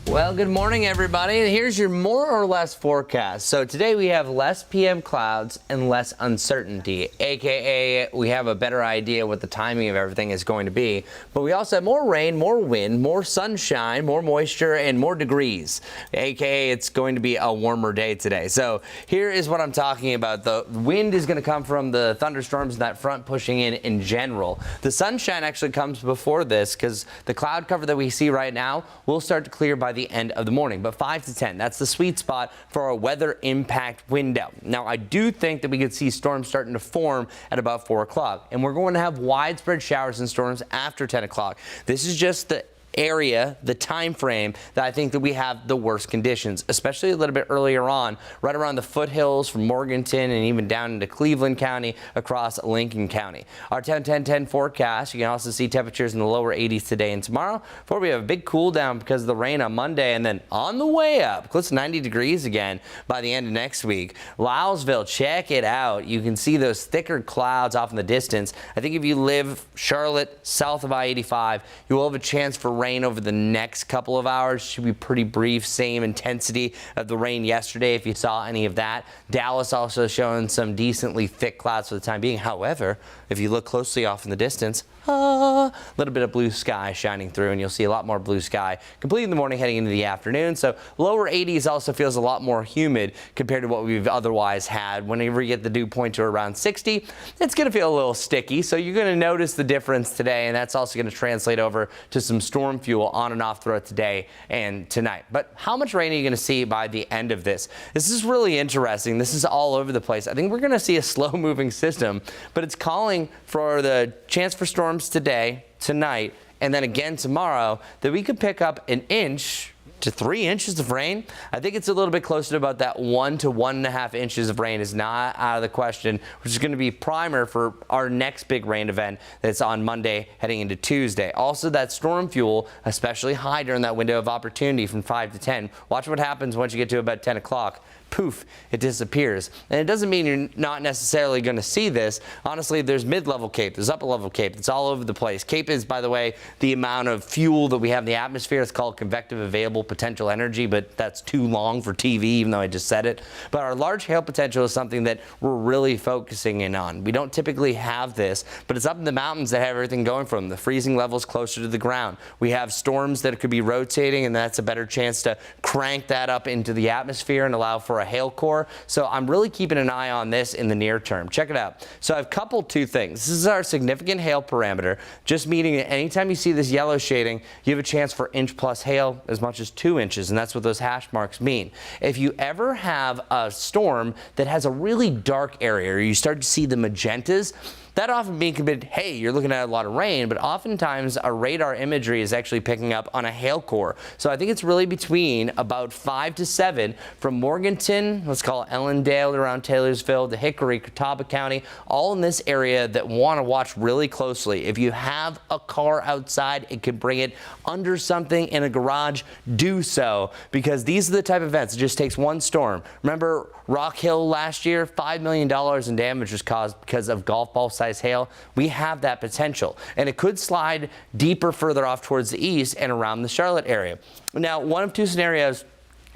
Well, good morning, everybody. Here's your more or less forecast. So today we have less PM clouds and less uncertainty, aka we have a better idea what the timing of everything is going to be. But we also have more rain, more wind, more sunshine, more moisture, and more degrees, aka it's going to be a warmer day today. So here is what I'm talking about. The wind is going to come from the thunderstorms and that front pushing in general. The sunshine actually comes before this because the cloud cover that we see right now will start to clear by the end of the morning, but 5 to 10, that's the sweet spot for our weather impact window. Now, I do think that we could see storms starting to form at about 4 o'clock, and we're going to have widespread showers and storms after 10 o'clock. This is just the area, the time frame that I think that we have the worst conditions, especially a little bit earlier on, right around the foothills from Morganton and even down into Cleveland County across Lincoln County. Our 10-10-10 forecast, you can also see temperatures in the lower 80s today and tomorrow before we have a big cool down because of the rain on Monday, and then on the way up, close to 90 degrees again by the end of next week. Lowellsville, check it out. You can see those thicker clouds off in the distance. I think if you live Charlotte, south of I-85, you will have a chance for rain over the next couple of hours. Should be pretty brief, same intensity of the rain yesterday if you saw any of that. Dallas also showing some decently thick clouds for the time being. However, if you look closely off in the distance, a little bit of blue sky shining through, and you'll see a lot more blue sky completely in the morning heading into the afternoon. So lower 80s also feels a lot more humid compared to what we've otherwise had. Whenever you get the dew point to around 60, it's going to feel a little sticky. So you're going to notice the difference today, and that's also going to translate over to some storm fuel on and off throughout today and tonight. But how much rain are you going to see by the end of this? This is really interesting. This is all over the place. I think we're going to see a slow moving system, but it's calling for the chance for storms today, tonight, and then again tomorrow, that we could pick up an inch to 3 inches of rain. I think it's a little bit closer to about that 1 to 1.5 inches of rain is not out of the question, which is going to be primer for our next big rain event that's on Monday heading into Tuesday. Also, that storm fuel, especially high during that window of opportunity from 5 to 10. Watch what happens once you get to about 10 o'clock. poof, it disappears. And it doesn't mean you're not necessarily going to see this. Honestly, there's mid-level CAPE, there's upper-level CAPE. It's all over the place. CAPE is, by the way, the amount of fuel that we have in the atmosphere. It's called convective available potential energy, but that's too long for TV, even though I just said it. But our large hail potential is something that we're really focusing in on. We don't typically have this, but it's up in the mountains that have everything going from the freezing levels closer to the ground. We have storms that could be rotating, and that's a better chance to crank that up into the atmosphere and allow for a hail core. So I'm really keeping an eye on this in the near term. Check it out. So I've coupled two things. This is our significant hail parameter, just meaning that anytime you see this yellow shading, you have a chance for inch-plus hail as much as 2 inches, and that's what those hash marks mean. If you ever have a storm that has a really dark area, or you start to see the magentas, that often being committed, hey, you're looking at a lot of rain, but oftentimes our radar imagery is actually picking up on a hail core. So I think it's really between about 5 to 7 from Morganton, let's call it Ellendale around Taylorsville, to Hickory, Catawba County, all in this area that want to watch really closely. If you have a car outside, it could bring it under something in a garage, do so, because these are the type of events. It just takes one storm. Remember Rock Hill last year, $5 million in damage was caused because of golf ball size hail. We have that potential, and it could slide deeper further off towards the east and around the Charlotte area. Now, one of two scenarios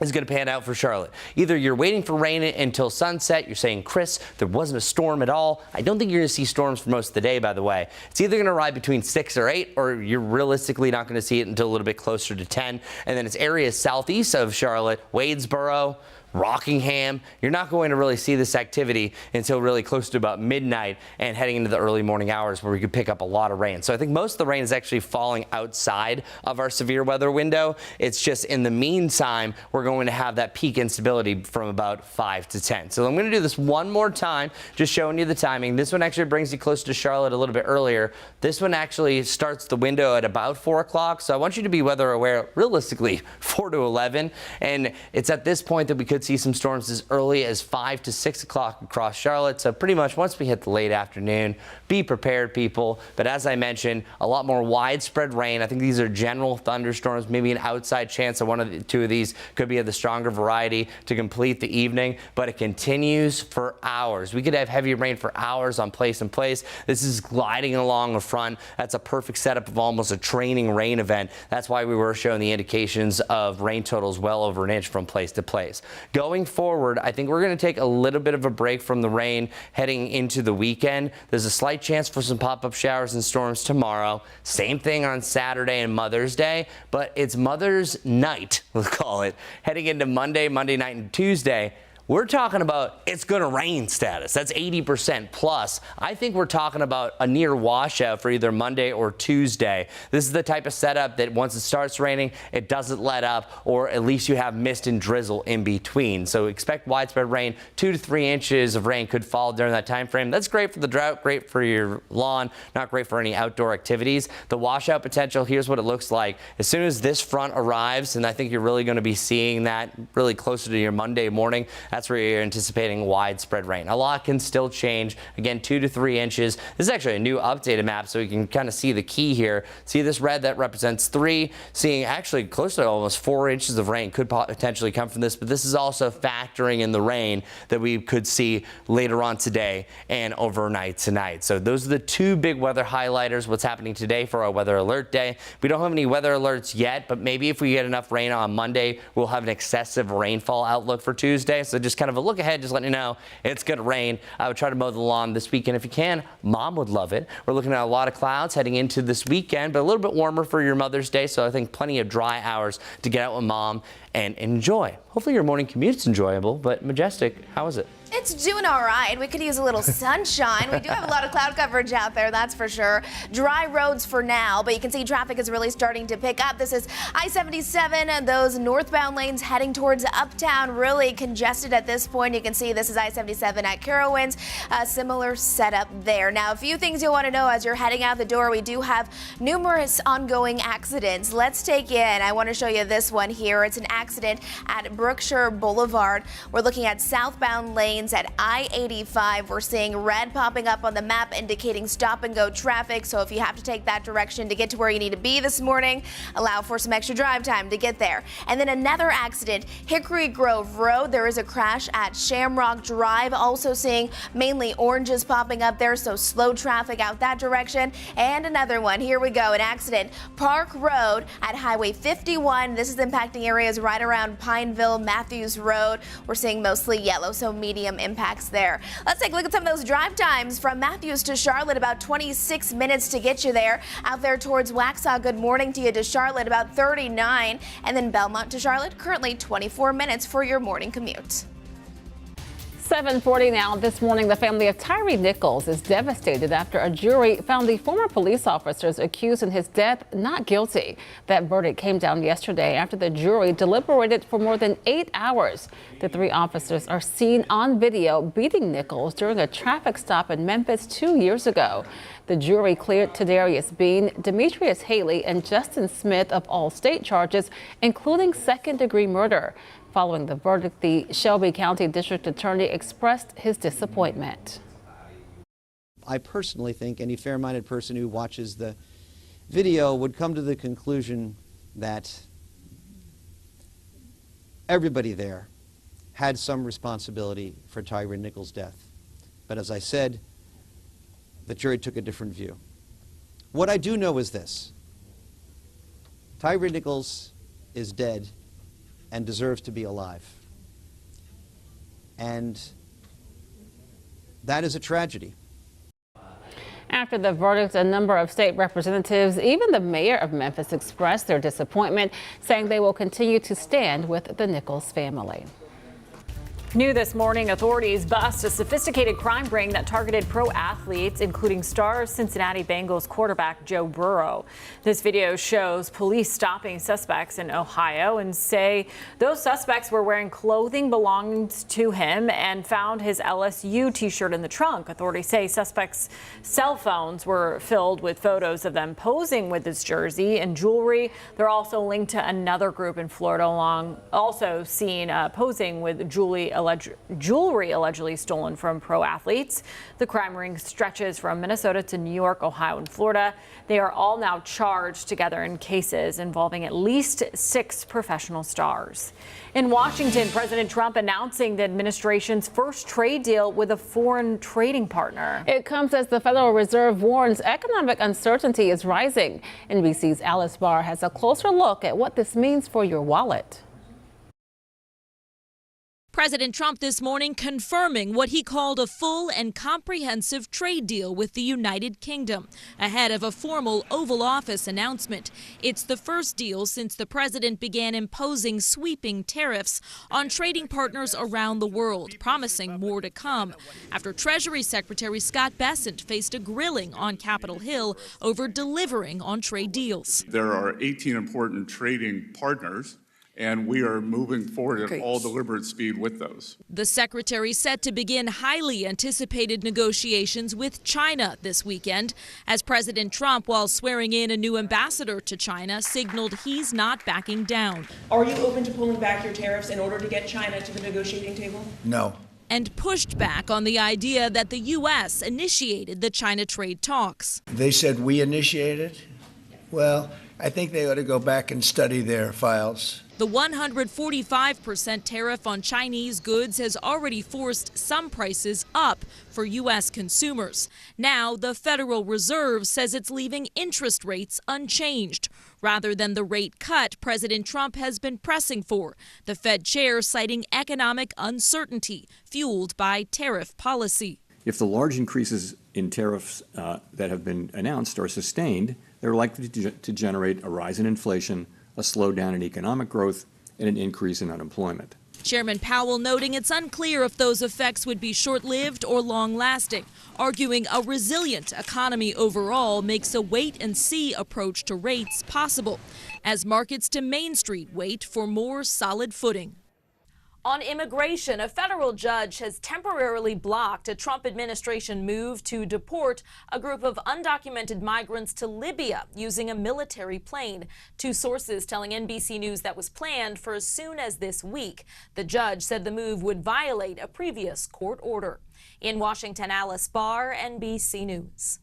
is going to pan out for Charlotte. Either you're waiting for rain until sunset, you're saying, Chris, there wasn't a storm at all. I don't think you're going to see storms for most of the day, by the way. It's either going to ride between 6 or 8, or you're realistically not going to see it until a little bit closer to 10. And then it's areas southeast of Charlotte, Wadesboro, Rockingham. You're not going to really see this activity until really close to about midnight and heading into the early morning hours where we could pick up a lot of rain. So I think most of the rain is actually falling outside of our severe weather window. It's just in the meantime, we're going to have that peak instability from about 5 to 10. So I'm going to do this one more time, just showing you the timing. This one actually brings you close to Charlotte a little bit earlier. This one actually starts the window at about 4 o'clock. So I want you to be weather aware, realistically 4 to 11. And it's at this point that we could see some storms as early as 5 to 6 o'clock across Charlotte. So pretty much once we hit the late afternoon, be prepared, people. But as I mentioned, a lot more widespread rain. I think these are general thunderstorms, maybe an outside chance of one of the two of these could be of the stronger variety to complete the evening, but it continues for hours. We could have heavy rain for hours on place and place. This is gliding along the front. That's a perfect setup of almost a training rain event. That's why we were showing the indications of rain totals well over an inch from place to place. Going forward, I think we're going to take a little bit of a break from the rain heading into the weekend. There's a slight chance for some pop-up showers and storms tomorrow. Same thing on Saturday and Mother's Day, but it's Mother's Night, let's call it, heading into Monday night, and Tuesday. We're talking about it's going to rain status. That's 80% plus. I think we're talking about a near washout for either Monday or Tuesday. This is the type of setup that once it starts raining, it doesn't let up, or at least you have mist and drizzle in between. So expect widespread rain. 2 to 3 inches of rain could fall during that time frame. That's great for the drought, great for your lawn, not great for any outdoor activities. The washout potential, here's what it looks like. As soon as this front arrives, and I think you're really going to be seeing that really closer to your Monday morning, that's where you're anticipating widespread rain. A lot can still change. Again, 2 to 3 inches. This is actually a new updated map, so you can kind of see the key here. See this red that represents 3, seeing actually close to almost 4 inches of rain could potentially come from this, but this is also factoring in the rain that we could see later on today and overnight tonight. So those are the two big weather highlighters, what's happening today for our weather alert day. We don't have any weather alerts yet, but maybe if we get enough rain on Monday, we'll have an excessive rainfall outlook for Tuesday. So just kind of a look ahead, just letting you know it's going to rain. I would try to mow the lawn this weekend if you can. Mom would love it. We're looking at a lot of clouds heading into this weekend, but a little bit warmer for your Mother's Day, so I think plenty of dry hours to get out with Mom and enjoy. Hopefully your morning commute's enjoyable, but Majestic, how is it? It's doing all right. We could use a little sunshine. We do have a lot of cloud coverage out there, that's for sure. Dry roads for now, but you can see traffic is really starting to pick up. This is I-77, those northbound lanes heading towards Uptown, really congested at this point. You can see this is I-77 at Carowinds, a similar setup there. Now, a few things you'll want to know as you're heading out the door. We do have numerous ongoing accidents. Let's take in, I want to show you this one here. It's an accident accident at Brookshire Boulevard. We're looking at southbound lanes at I-85. We're seeing red popping up on the map indicating stop and go traffic. So if you have to take that direction to get to where you need to be this morning, allow for some extra drive time to get there. And then another accident, Hickory Grove Road. There is a crash at Shamrock Drive. Also seeing mainly oranges popping up there, so slow traffic out that direction. And another one, here we go, an accident, Park Road at Highway 51. This is impacting areas right around Pineville, Matthews Road. We're seeing mostly yellow, so medium impacts there. Let's take a look at some of those drive times from Matthews to Charlotte, about 26 minutes to get you there. Out there towards Waxhaw, good morning to you to Charlotte, about 39. And then Belmont to Charlotte, currently 24 minutes for your morning commute. 7:40 now. This morning, the family of Tyree Nichols is devastated after a jury found the former police officers accused in his death not guilty. That verdict came down yesterday after the jury deliberated for more than 8 hours. The 3 officers are seen on video beating Nichols during a traffic stop in Memphis 2 years ago. The jury cleared Tadarius Bean, Demetrius Haley, and Justin Smith of all state charges, including second-degree murder. Following the verdict, the Shelby County District Attorney expressed his disappointment. I personally think any fair-minded person who watches the video would come to the conclusion that everybody there had some responsibility for Tyree Nichols' death. But as I said, the jury took a different view. What I do know is this: Tyree Nichols is dead and deserves to be alive. And that is a tragedy. After the verdict, a number of state representatives, even the mayor of Memphis, expressed their disappointment, saying they will continue to stand with the Nichols family. New this morning, authorities bust a sophisticated crime ring that targeted pro athletes, including star Cincinnati Bengals quarterback Joe Burrow. This video shows police stopping suspects in Ohio and say those suspects were wearing clothing belonging to him and found his LSU t-shirt in the trunk. Authorities say suspects' cell phones were filled with photos of them posing with his jersey and jewelry. They're also linked to another group in Florida, also seen posing with jewelry allegedly stolen from pro athletes. The crime ring stretches from Minnesota to New York, Ohio, and Florida. They are all now charged together in cases involving at least 6 professional stars. In Washington, President Trump announcing the administration's first trade deal with a foreign trading partner. It comes as the Federal Reserve warns economic uncertainty is rising. NBC's Alice Barr has a closer look at what this means for your wallet. President Trump this morning confirming what he called a full and comprehensive trade deal with the United Kingdom ahead of a formal Oval Office announcement. It's the first deal since the president began imposing sweeping tariffs on trading partners around the world, promising more to come after Treasury Secretary Scott Bessent faced a grilling on Capitol Hill over delivering on trade deals. There are 18 important trading partners, and we are moving forward at all deliberate speed with those. The secretary set to begin highly anticipated negotiations with China this weekend, as President Trump, while swearing in a new ambassador to China, signaled he's not backing down. Are you open to pulling back your tariffs in order to get China to the negotiating table? No. And pushed back on the idea that the U.S. initiated the China trade talks. They said we initiated? Well, I think they ought to go back and study their files. The 145% tariff on Chinese goods has already forced some prices up for U.S. consumers. Now, the Federal Reserve says it's leaving interest rates unchanged, rather than the rate cut President Trump has been pressing for, the Fed chair citing economic uncertainty fueled by tariff policy. If the large increases in tariffs that have been announced are sustained, they're likely to generate a rise in inflation, a slowdown in economic growth, and an increase in unemployment. Chairman Powell noting it's unclear if those effects would be short-lived or long-lasting, arguing a resilient economy overall makes a wait-and-see approach to rates possible, as markets to Main Street wait for more solid footing. On immigration, a federal judge has temporarily blocked a Trump administration move to deport a group of undocumented migrants to Libya using a military plane. Two sources telling NBC News that was planned for as soon as this week. The judge said the move would violate a previous court order. In Washington, Alice Barr, NBC News.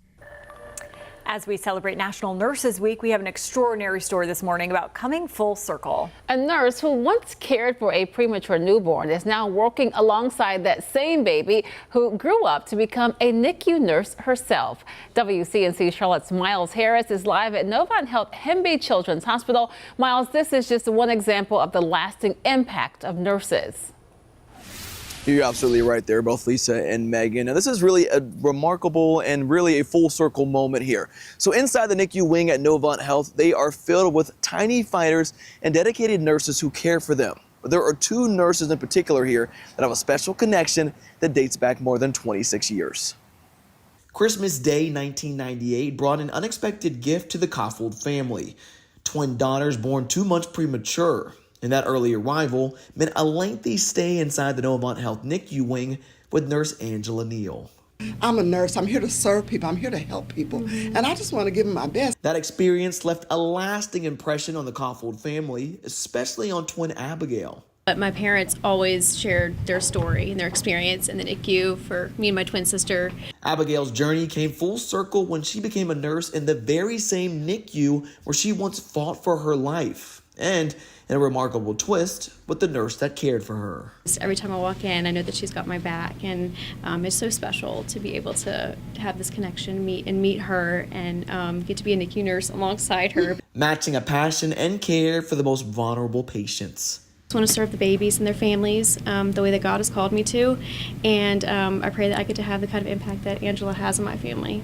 As we celebrate National Nurses Week, we have an extraordinary story this morning about coming full circle. A nurse who once cared for a premature newborn is now working alongside that same baby who grew up to become a NICU nurse herself. WCNC Charlotte's Miles Harris is live at Novant Health Hemby Children's Hospital. Miles, this is just one example of the lasting impact of nurses. You're absolutely right there, both Lisa and Megan. Now, this is really a remarkable and really a full circle moment here. So inside the NICU wing at Novant Health, they are filled with tiny fighters and dedicated nurses who care for them. But there are two nurses in particular here that have a special connection that dates back more than 26 years. Christmas Day 1998 brought an unexpected gift to the Koffold family. Twin daughters born 2 months premature. And that early arrival meant a lengthy stay inside the Novant Health NICU wing with Nurse Angela Neal. I'm a nurse. I'm here to serve people. I'm here to help people. And I just want to give them my best. That experience left a lasting impression on the Koffold family, especially on twin Abigail. But my parents always shared their story and their experience in the NICU for me and my twin sister. Abigail's journey came full circle when she became a nurse in the very same NICU where she once fought for her life. And in a remarkable twist, with the nurse that cared for her. Every time I walk in, I know that she's got my back, and it's so special to be able to have this connection, meet her, and get to be a NICU nurse alongside her. Matching a passion and care for the most vulnerable patients. I just want to serve the babies and their families the way that God has called me to, and I pray that I get to have the kind of impact that Angela has on my family.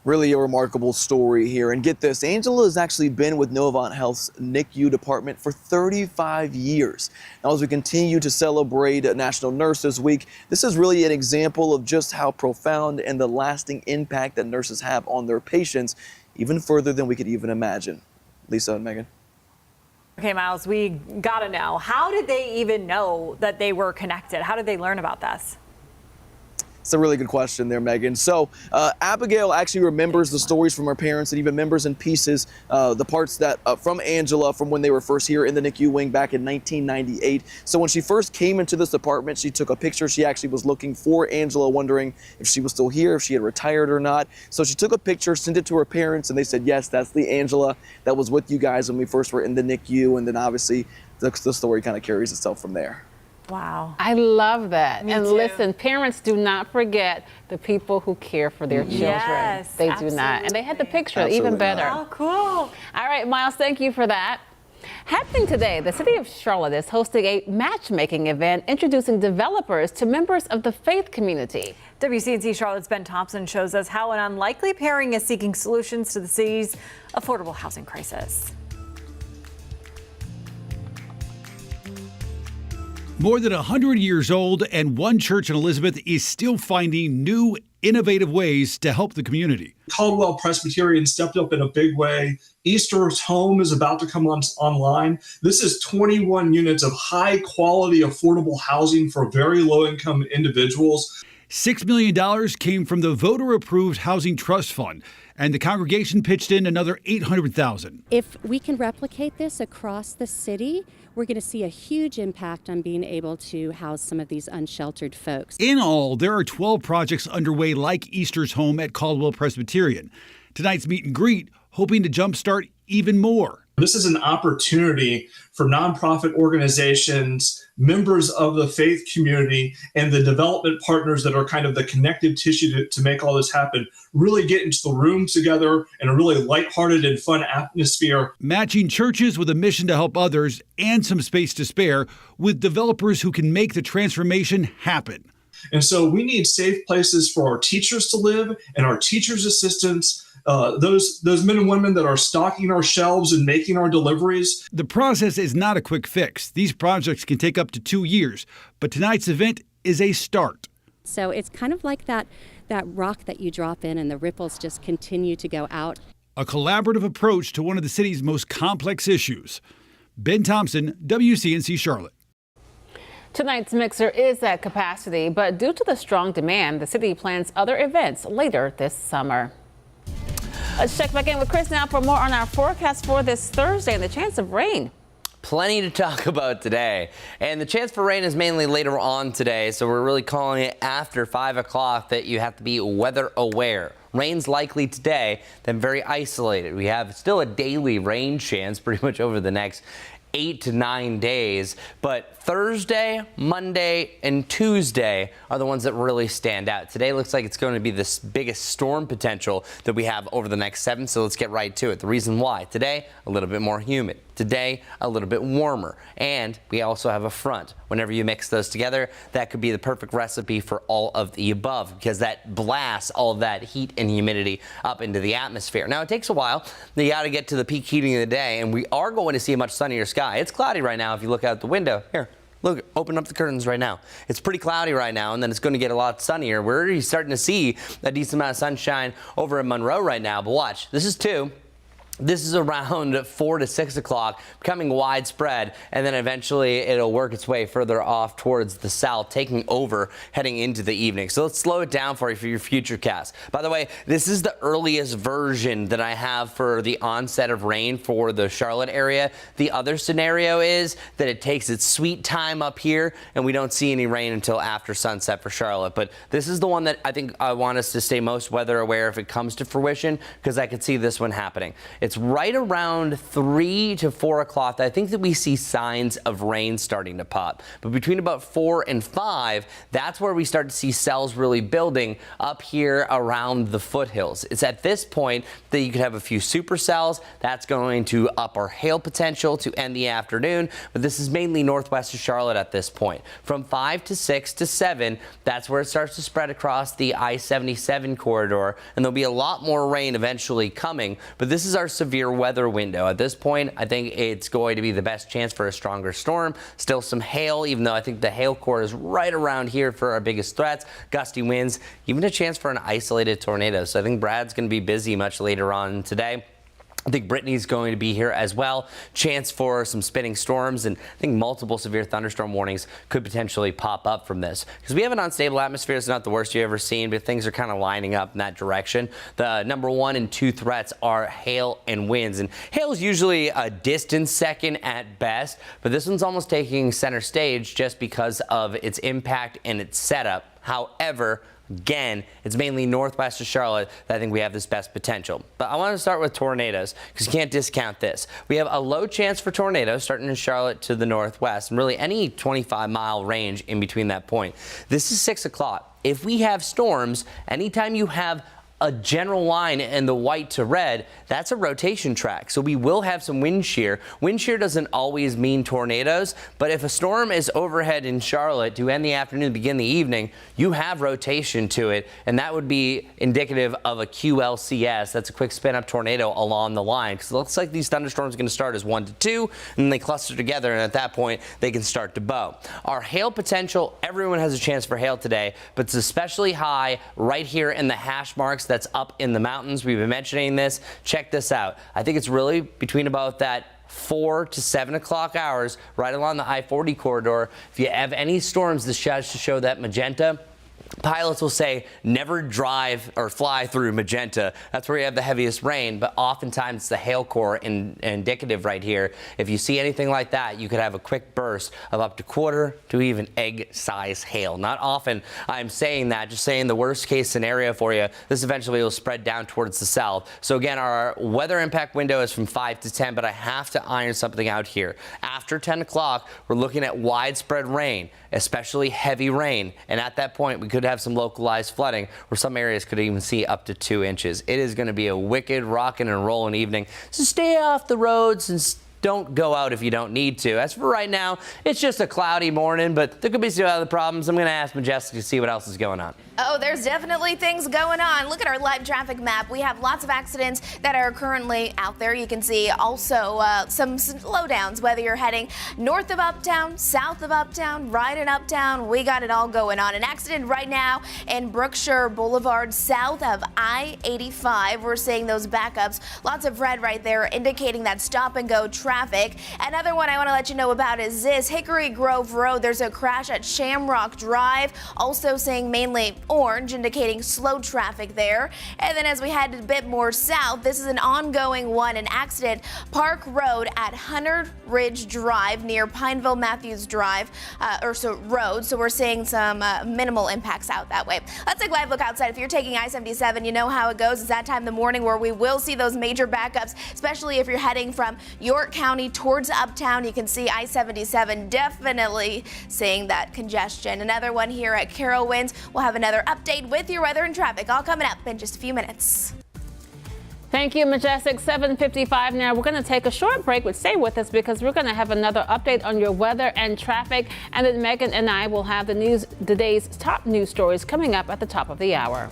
Really a remarkable story here. And get this, Angela has actually been with Novant Health's NICU department for 35 years. Now, as we continue to celebrate National Nurses Week, this is really an example of just how profound and the lasting impact that nurses have on their patients, even further than we could even imagine. Lisa and Megan. Okay, Miles, we gotta know, how did they even know that they were connected? How did they learn about this? It's a really good question there, Megan. So Abigail actually remembers the stories from her parents and even remembers in pieces the parts that from Angela from when they were first here in the NICU wing back in 1998. So when she first came into this apartment, she took a picture. She actually was looking for Angela, wondering if she was still here, if she had retired or not. So she took a picture, sent it to her parents, and they said, yes, that's the Angela that was with you guys when we first were in the NICU. And then obviously the story kind of carries itself from there. Wow. I love that. Me and too. Listen, parents do not forget the people who care for their children. Yes, they absolutely. do not. And they had the picture, Absolutely even better. Oh, cool. All right, Miles, thank you for that. Happening today, the city of Charlotte is hosting a matchmaking event introducing developers to members of the faith community. WCNC Charlotte's Ben Thompson shows us how an unlikely pairing is seeking solutions to the city's affordable housing crisis. More than 100 years old, and one church in Elizabeth is still finding new, innovative ways to help the community. Caldwell Presbyterian stepped up in a big way. Easter's Home is about to come online. This is 21 units of high-quality, affordable housing for very low-income individuals. $6 million came from the voter-approved Housing Trust Fund, and the congregation pitched in another $800,000. If we can replicate this across the city, we're going to see a huge impact on being able to house some of these unsheltered folks. In all, there are 12 projects underway like Easter's Home at Caldwell Presbyterian. Tonight's meet and greet hoping to jumpstart even more. This is an opportunity for nonprofit organizations, members of the faith community, and the development partners that are kind of the connective tissue to make all this happen, really get into the room together in a really lighthearted and fun atmosphere. Matching churches with a mission to help others and some space to spare with developers who can make the transformation happen. And so we need safe places for our teachers to live and our teachers' assistants, those men and women that are stocking our shelves and making our deliveries. The process is not a quick fix. These projects can take up to 2 years, but tonight's event is a start. So it's kind of like that rock that you drop in and the ripples just continue to go out. A collaborative approach to one of the city's most complex issues. Ben Thompson, WCNC Charlotte. Tonight's mixer is at capacity, but due to the strong demand, the city plans other events later this summer. Let's check back in with Chris now for more on our forecast for this Thursday and the chance of rain. Plenty to talk about today, and the chance for rain is mainly later on today, so we're really calling it after 5 o'clock that you have to be weather aware. Rain's likely today, then very isolated. We have still a daily rain chance pretty much over the next 8 to 9 days, but Thursday, Monday, and Tuesday are the ones that really stand out. Today looks like it's going to be the biggest storm potential that we have over the next 7, so let's get right to it. The reason why: today, a little bit more humid. Today, a little bit warmer. And we also have a front. Whenever you mix those together, that could be the perfect recipe for all of the above, because that blasts all of that heat and humidity up into the atmosphere. Now, it takes a while. You got to get to the peak heating of the day, and we are going to see a much sunnier sky. It's cloudy right now if you look out the window. Here. Look, open up the curtains right now. It's pretty cloudy right now, and then it's going to get a lot sunnier. We're already starting to see a decent amount of sunshine over in Monroe right now, but watch. This is 2. This is around 4 to 6 o'clock, becoming widespread, and then eventually it'll work its way further off towards the south, taking over heading into the evening. So let's slow it down for you for your future cast. By the way, this is the earliest version that I have for the onset of rain for the Charlotte area. The other scenario is that it takes its sweet time up here, and we don't see any rain until after sunset for Charlotte. But this is the one that I think I want us to stay most weather aware if it comes to fruition, because I could see this one happening. It's right around 3 to 4 o'clock that I think that we see signs of rain starting to pop. But between about 4 and 5, that's where we start to see cells really building up here around the foothills. It's at this point that you could have a few supercells. That's going to up our hail potential to end the afternoon. But this is mainly northwest of Charlotte at this point. From 5 to 6 to 7, that's where it starts to spread across the I-77 corridor. And there'll be a lot more rain eventually coming. But this is our severe weather window. At this point, I think it's going to be the best chance for a stronger storm. Still some hail, even though I think the hail core is right around here for our biggest threats. Gusty winds, even a chance for an isolated tornado. So I think Brad's going to be busy much later on today. I think Brittany's going to be here as well. Chance for some spinning storms, and I think multiple severe thunderstorm warnings could potentially pop up from this. Because we have an unstable atmosphere. It's not the worst you've ever seen, but things are kind of lining up in that direction. The number 1 and 2 threats are hail and winds. And hail is usually a distant second at best, but this one's almost taking center stage just because of its impact and its setup. However, again, it's mainly northwest of Charlotte that I think we have this best potential. But I want to start with tornadoes, because you can't discount this. We have a low chance for tornadoes starting in Charlotte to the northwest, and really any 25-mile range in between that point. This is 6 o'clock. If we have storms, anytime you have a general line in the white to red, that's a rotation track. So we will have some wind shear. Wind shear doesn't always mean tornadoes, but if a storm is overhead in Charlotte to end the afternoon, begin the evening, you have rotation to it, and that would be indicative of a QLCS. That's a quick spin up tornado along the line, because it looks like these thunderstorms are going to start as 1 to 2, and then they cluster together, and at that point, they can start to bow. Our hail potential, everyone has a chance for hail today, but it's especially high right here in the hash marks that's up in the mountains. We've been mentioning this. Check this out. I think it's really between about that 4 to 7 o'clock hours right along the I-40 corridor. If you have any storms, this starts to show that magenta. Pilots will say never drive or fly through magenta. That's where you have the heaviest rain, but oftentimes it's the hail core indicative right here. If you see anything like that, you could have a quick burst of up to quarter to even egg size hail. Not often I'm saying that, just saying the worst case scenario for you. This eventually will spread down towards the south. So again, our weather impact window is from 5 to 10, but I have to iron something out here. After 10 o'clock, we're looking at widespread rain, especially heavy rain. And at that point, we could have some localized flooding, where some areas could even see up to 2 inches. It is going to be a wicked rocking and rolling evening. So stay off the roads and don't go out if you don't need to. As for right now, it's just a cloudy morning, but there could be some other problems. I'm going to ask Majestic to see what else is going on. Oh, there's definitely things going on. Look at our live traffic map. We have lots of accidents that are currently out there. You can see also some slowdowns, whether you're heading north of Uptown, south of Uptown, right in Uptown. We got it all going on. An accident right now in Brookshire Boulevard, south of I-85. We're seeing those backups. Lots of red right there, indicating that stop and go traffic traffic. Another one I want to let you know about is this Hickory Grove Road. There's a crash at Shamrock Drive, also saying mainly orange, indicating slow traffic there. And then as we head a bit more south, this is an ongoing one, an accident, Park Road at Hunter Ridge Drive near Pineville Matthews Drive, road. So we're seeing some minimal impacts out that way. Let's take a live look outside. If you're taking I-77, you know how it goes. It's that time in the morning where we will see those major backups, especially if you're heading from York County towards Uptown. You can see I-77 definitely seeing that congestion. Another one here at Carowinds. We'll have another update with your weather and traffic all coming up in just a few minutes. Thank you, Majestic. 7:55 now. We're going to take a short break, but stay with us because we're going to have another update on your weather and traffic. And then Megan and I will have the day's top news stories coming up at the top of the hour.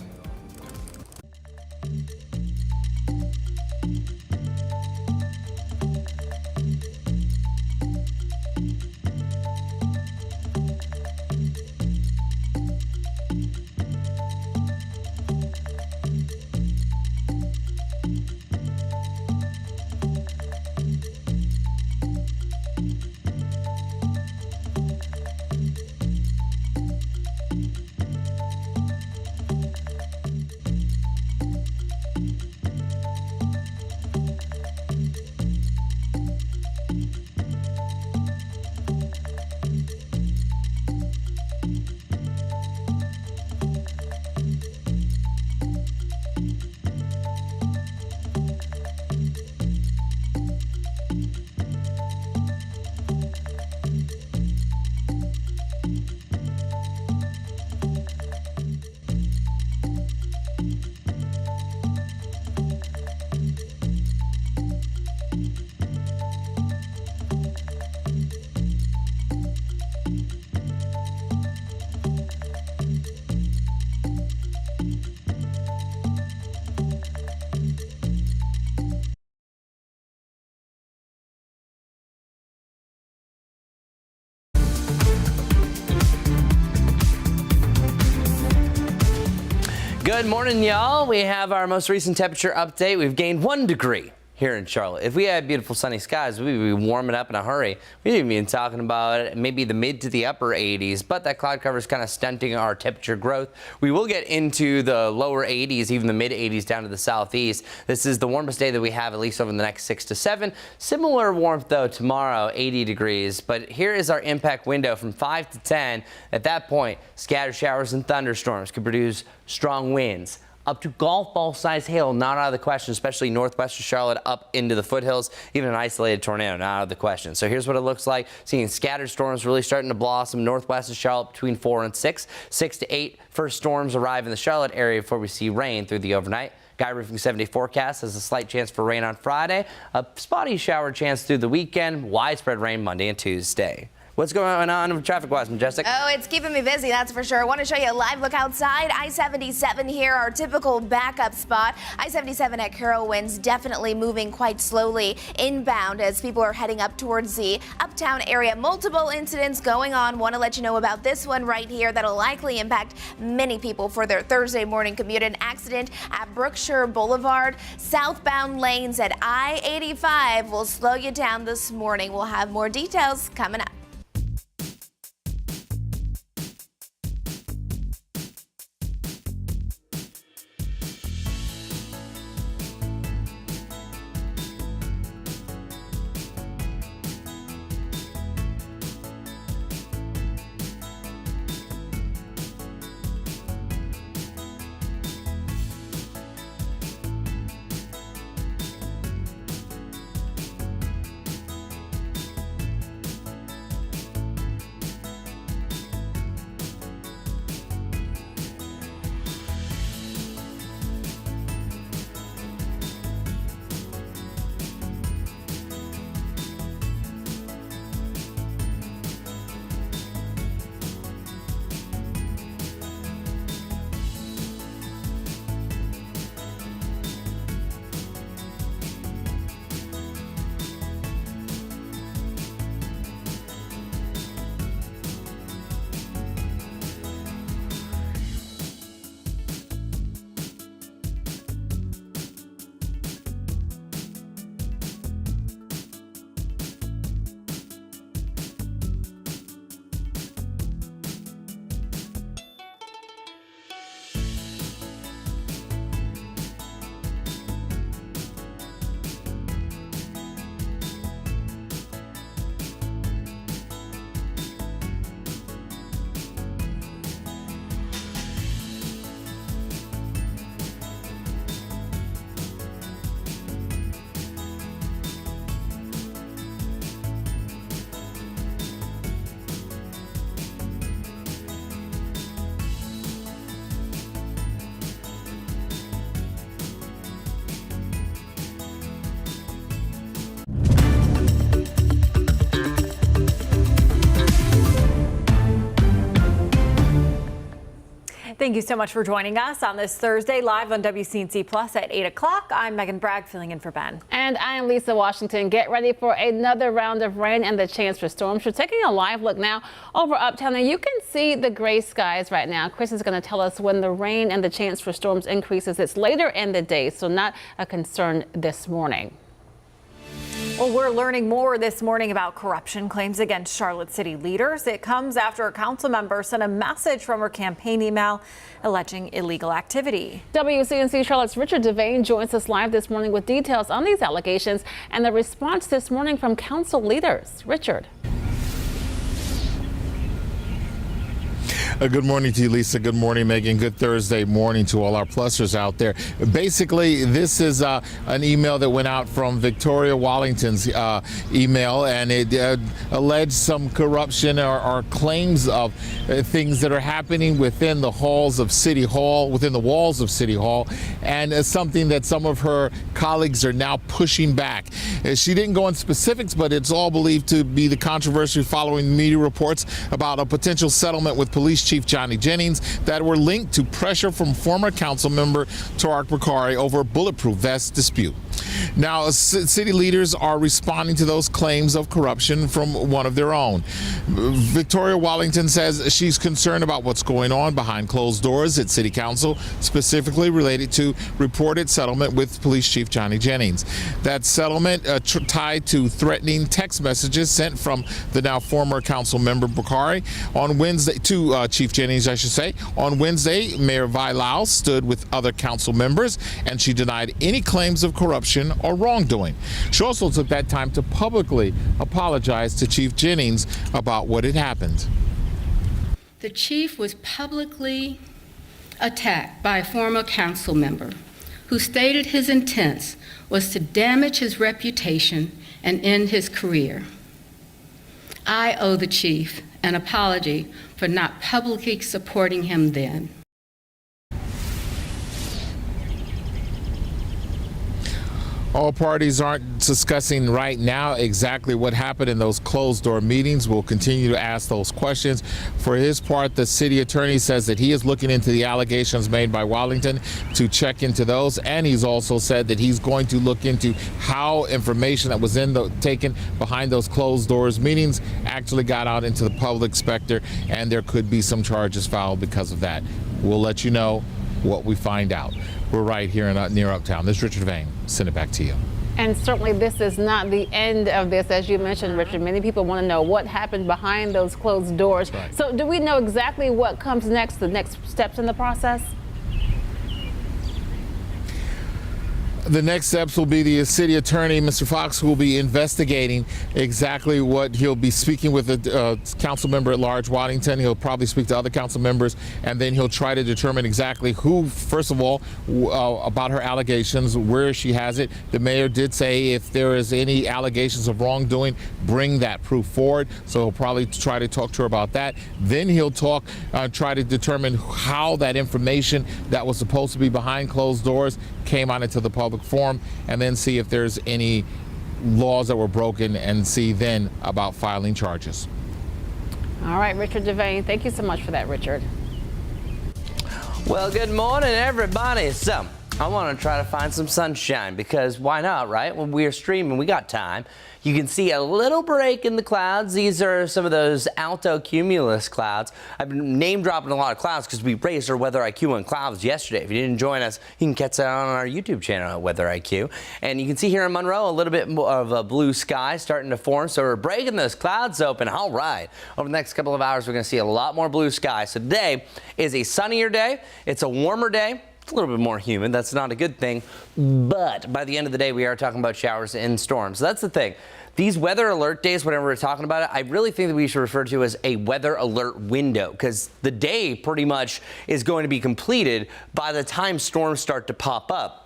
Good morning, y'all. We have our most recent temperature update. We've gained 1 degree here in Charlotte. If we had beautiful sunny skies, we'd be warming up in a hurry. We'd even be talking about maybe the mid to the upper 80s, but that cloud cover is kind of stunting our temperature growth. We will get into the lower 80s, even the mid 80s down to the southeast. This is the warmest day that we have, at least over the next 6 to 7. Similar warmth, though, tomorrow, 80 degrees. But here is our impact window from 5 to 10. At that point, scattered showers and thunderstorms could produce strong winds. Up to golf ball size hail, not out of the question, especially northwestern Charlotte up into the foothills. Even an isolated tornado, not out of the question. So here's what it looks like. Seeing scattered storms really starting to blossom northwestern Charlotte between 4 and 6. 6 to 8 first storms arrive in the Charlotte area before we see rain through the overnight. Guy Roofing 7-day forecast has a slight chance for rain on Friday. A spotty shower chance through the weekend. Widespread rain Monday and Tuesday. What's going on traffic-wise, Majestic? Oh, it's keeping me busy, that's for sure. I want to show you a live look outside. I-77 here, our typical backup spot. I-77 at Carowinds definitely moving quite slowly inbound as people are heading up towards the Uptown area. Multiple incidents going on. Want to let you know about this one right here that'll likely impact many people for their Thursday morning commute. An accident at Brookshire Boulevard. Southbound lanes at I-85 will slow you down this morning. We'll have more details coming up. Thank you so much for joining us on this Thursday, live on WCNC Plus at 8 o'clock. I'm Megan Bragg, filling in for Ben. And I am Lisa Washington. Get ready for another round of rain and the chance for storms. We're taking a live look now over uptown, and you can see the gray skies right now. Chris is going to tell us when the rain and the chance for storms increases. It's later in the day, so not a concern this morning. Well, we're learning more this morning about corruption claims against Charlotte City leaders. It comes after a council member sent a message from her campaign email alleging illegal activity. WCNC Charlotte's Richard Devane joins us live this morning with details on these allegations and the response this morning from council leaders. Richard. Good morning to you, Lisa. Good morning, Megan. Good Thursday morning to all our plusers out there. Basically, this is an email that went out from Victoria Wallington's email, and it alleged some corruption or claims of things that are happening within the halls of City Hall, within the walls of City Hall, and something that some of her colleagues are now pushing back. She didn't go into specifics, but it's all believed to be the controversy following media reports about a potential settlement with Police Chief Johnny Jennings that were linked to pressure from former council member Tariq Bakari over a bulletproof vest dispute. Now, city leaders are responding to those claims of corruption from one of their own. Victoria Wallington says she's concerned about what's going on behind closed doors at City Council, specifically related to reported settlement with Police Chief Johnny Jennings. That settlement tied to threatening text messages sent from the now former council member Bakari on Wednesday to Chief Jennings, I should say. On Wednesday, Mayor Vilau stood with other council members, and she denied any claims of corruption or wrongdoing. She also took that time to publicly apologize to Chief Jennings about what had happened. The chief was publicly attacked by a former council member who stated his intent was to damage his reputation and end his career. I owe the chief an apology for not publicly supporting him then. All parties aren't discussing right now exactly what happened in those closed-door meetings. We'll continue to ask those questions. For his part, the city attorney says that he is looking into the allegations made by Wallington to check into those, and he's also said that he's going to look into how information that was taken behind those closed-doors meetings actually got out into the public specter, and there could be some charges filed because of that. We'll let you know what we find out. We're right here near Uptown. This is Richard Devane. Send it back to you. And certainly this is not the end of this. As you mentioned, Richard, many people want to know what happened behind those closed doors. Right. So do we know exactly what comes next, the next steps in the process? The next steps will be the city attorney, Mr. Fox, who will be investigating exactly what he'll be speaking with the council member at large, Waddington. He'll probably speak to other council members, and then he'll try to determine exactly who, first of all, about her allegations, where she has it. The mayor did say if there is any allegations of wrongdoing, bring that proof forward. So he'll probably try to talk to her about that. Then he'll try to determine how that information that was supposed to be behind closed doors came out into the public forum, and then see if there's any laws that were broken, and see then about filing charges. All right, Richard Devane, thank you so much for that, Richard. Well, good morning, everybody. So I want to try to find some sunshine, because why not, right? When we are streaming, we got time. You can see a little break in the clouds. These are some of those alto cumulus clouds. I've been name dropping a lot of clouds because we raised our weather IQ on clouds yesterday. If you didn't join us, you can catch that on our YouTube channel at Weather IQ. And you can see here in Monroe a little bit more of a blue sky starting to form. So we're breaking those clouds open. All right. Over the next couple of hours, we're going to see a lot more blue sky. So today is a sunnier day. It's a warmer day. It's a little bit more humid. That's not a good thing. But by the end of the day, we are talking about showers and storms. So that's the thing. These weather alert days, whenever we're talking about it, I really think that we should refer to as a weather alert window, because the day pretty much is going to be completed by the time storms start to pop up.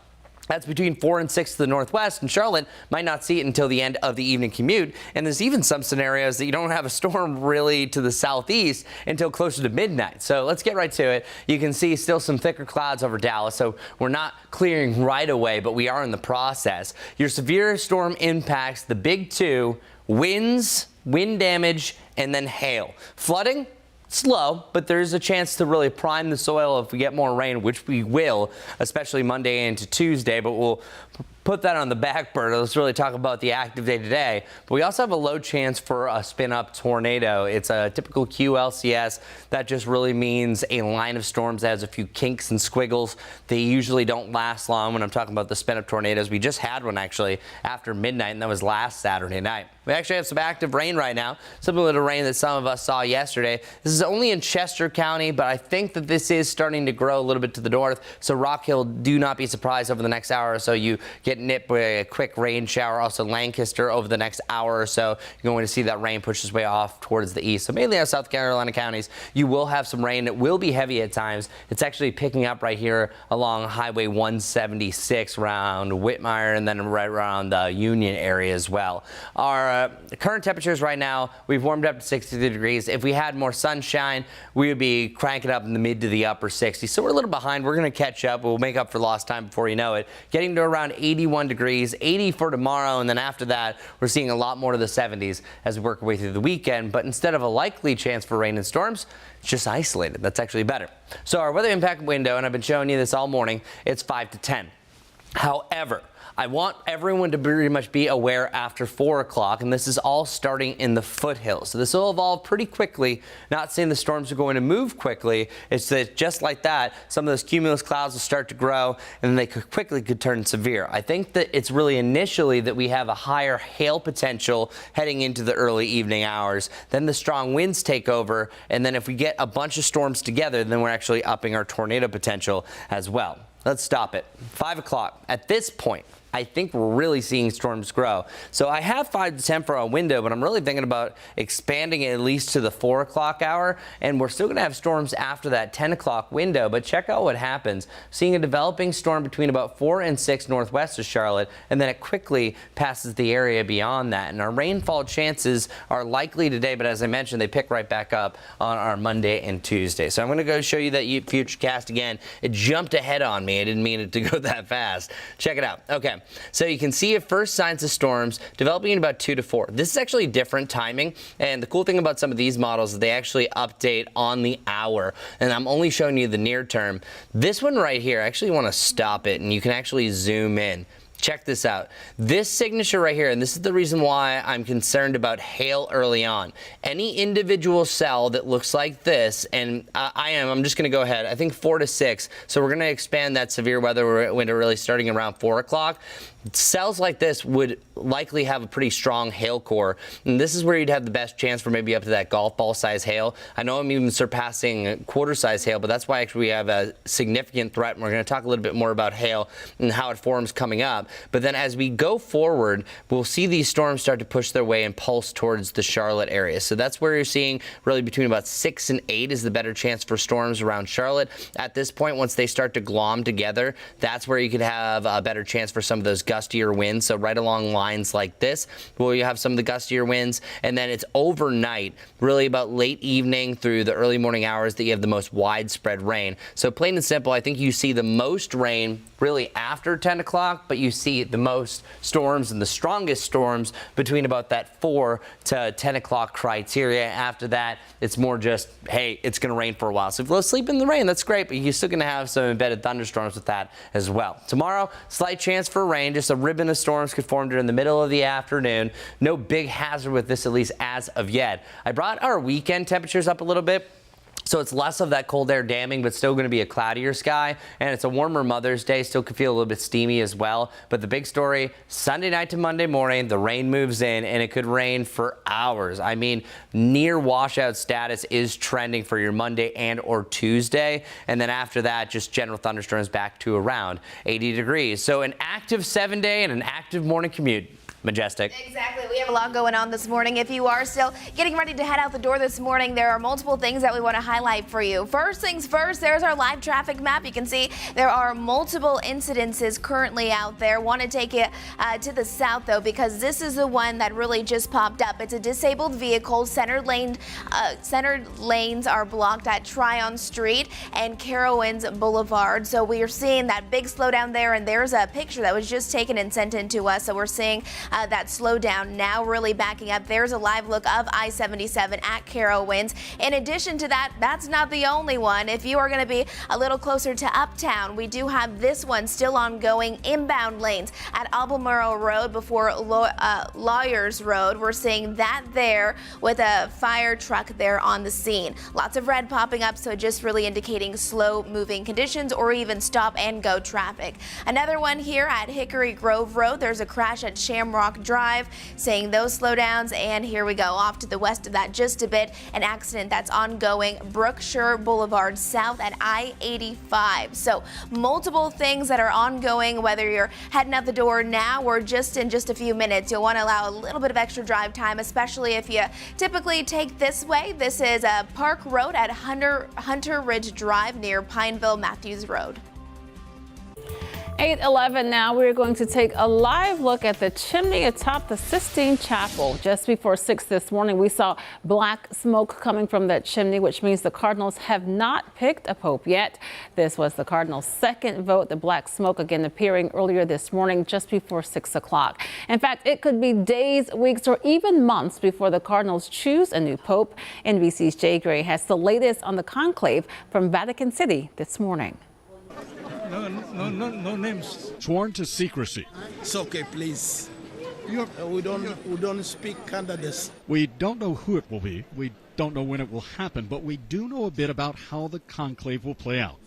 That's between 4 and 6 to the northwest, and Charlotte might not see it until the end of the evening commute. And there's even some scenarios that you don't have a storm really to the southeast until closer to midnight. So let's get right to it. You can see still some thicker clouds over Dallas, so we're not clearing right away, but we are in the process. Your severe storm impacts the big two: winds, wind damage, and then hail. Flooding? slow, but there's a chance to really prime the soil if we get more rain, which we will, especially Monday into Tuesday, but we'll put that on the back burner. Let's really talk about the active day today. But we also have a low chance for a spin-up tornado. It's a typical QLCS. That just really means a line of storms that has a few kinks and squiggles. They usually don't last long when I'm talking about the spin-up tornadoes. We just had one actually after midnight, and that was last Saturday night. We actually have some active rain right now, similar to rain that some of us saw yesterday. This is only in Chester County, but I think that this is starting to grow a little bit to the north. So Rock Hill, do not be surprised over the next hour or so you get nipped with a quick rain shower. Also Lancaster over the next hour or so, you're going to see that rain push its way off towards the east. So mainly our South Carolina counties, you will have some rain. It will be heavy at times. It's actually picking up right here along Highway 176 around Whitmire and then right around the Union area as well. Our current temperatures right now, we've warmed up to 63 degrees. If we had more sunshine, we would be cranking up in the mid to the upper 60s. So we're a little behind. We're going to catch up. We'll make up for lost time before you know it. Getting to around 81 degrees, 80 for tomorrow, and then after that, we're seeing a lot more to the 70s as we work our way through the weekend. But instead of a likely chance for rain and storms, it's just isolated. That's actually better. So our weather impact window, and I've been showing you this all morning, it's 5 to 10. However, I want everyone to pretty much be aware after 4 o'clock, and this is all starting in the foothills. So this will evolve pretty quickly. Not saying the storms are going to move quickly. It's that just like that, some of those cumulus clouds will start to grow, and then they could turn severe. I think that it's really initially that we have a higher hail potential heading into the early evening hours. Then the strong winds take over, and then if we get a bunch of storms together, then we're actually upping our tornado potential as well. Let's stop it. 5 o'clock. At this point, I think we're really seeing storms grow. So I have 5 to 10 for a window, but I'm really thinking about expanding it at least to the 4 o'clock hour. And we're still going to have storms after that 10 o'clock window. But check out what happens. Seeing a developing storm between about 4 and 6 northwest of Charlotte, and then it quickly passes the area beyond that. And our rainfall chances are likely today, but as I mentioned, they pick right back up on our Monday and Tuesday. So I'm going to go show you that futurecast again. It jumped ahead on me. I didn't mean it to go that fast. Check it out. Okay. So you can see at first signs of storms developing in about 2 to 4. This is actually different timing. And the cool thing about some of these models is they actually update on the hour. And I'm only showing you the near term. This one right here, I actually want to stop it and you can actually zoom in. Check this out. This signature right here, and this is the reason why I'm concerned about hail early on. Any individual cell that looks like this, and I'm just going to go ahead, I think 4 to 6. So we're going to expand that severe weather window really starting around 4 o'clock. Cells like this would likely have a pretty strong hail core, and this is where you'd have the best chance for maybe up to that golf ball size hail. I know I'm even surpassing quarter size hail, but that's why actually we have a significant threat, and we're going to talk a little bit more about hail and how it forms coming up. But then as we go forward, we'll see these storms start to push their way and pulse towards the Charlotte area. So that's where you're seeing really between about 6 and 8 is the better chance for storms around Charlotte. At this point, once they start to glom together, that's where you could have a better chance for some of those gustier winds. So right along lines like this, where you have some of the gustier winds, and then it's overnight, really about late evening through the early morning hours that you have the most widespread rain. So plain and simple, I think you see the most rain really after 10 o'clock, but you see the most storms and the strongest storms between about that 4 to 10 o'clock criteria. After that, it's more just, hey, it's going to rain for a while. So if you sleep in the rain, that's great, but you're still going to have some embedded thunderstorms with that as well. Tomorrow, slight chance for rain. Just a ribbon of storms could form during the middle of the afternoon. No big hazard with this, at least as of yet. I brought our weekend temperatures up a little bit. So it's less of that cold air damming, but still going to be a cloudier sky. And it's a warmer Mother's Day. Still could feel a little bit steamy as well. But the big story, Sunday night to Monday morning, the rain moves in and it could rain for hours. I mean, near washout status is trending for your Monday and or Tuesday. And then after that, just general thunderstorms back to around 80 degrees. So an active 7-day and an active morning commute. Majestic. Exactly. We have a lot going on this morning. If you are still getting ready to head out the door this morning, there are multiple things that we want to highlight for you. First things first, there's our live traffic map. You can see there are multiple incidences currently out there. Want to take it to the south, though, because this is the one that really just popped up. It's a disabled vehicle. Centered lanes are blocked at Tryon Street and Carowinds Boulevard. So we are seeing that big slowdown there, and there's a picture that was just taken and sent in to us. So we're seeing that slowdown now really backing up. There's a live look of I-77 at Carowinds. In addition to that, that's not the only one. If you are going to be a little closer to Uptown, we do have this one still ongoing inbound lanes at Albemarle Road before Lawyers Road. We're seeing that there with a fire truck there on the scene. Lots of red popping up, so just really indicating slow moving conditions or even stop and go traffic. Another one here at Hickory Grove Road. There's a crash at Shamrock Drive, saying those slowdowns. And here we go off to the west of that just a bit, an accident that's ongoing Brookshire Boulevard south at I-85. So multiple things that are ongoing, whether you're heading out the door now or just in just a few minutes. You'll want to allow a little bit of extra drive time, especially if you typically take this way. This is Park Road at Hunter Ridge Drive near Pineville Matthews Road. 8:11 now. We're going to take a live look at the chimney atop the Sistine Chapel. Just before 6 this morning, we saw black smoke coming from that chimney, which means the Cardinals have not picked a pope yet. This was the Cardinals' second vote. The black smoke again appearing earlier this morning, just before 6 o'clock. In fact, it could be days, weeks, or even months before the Cardinals choose a new pope. NBC's Jay Gray has the latest on the conclave from Vatican City this morning. No names. Sworn to secrecy. It's okay, please. We don't speak under this. We don't know who it will be. We don't know when it will happen, but we do know a bit about how the conclave will play out.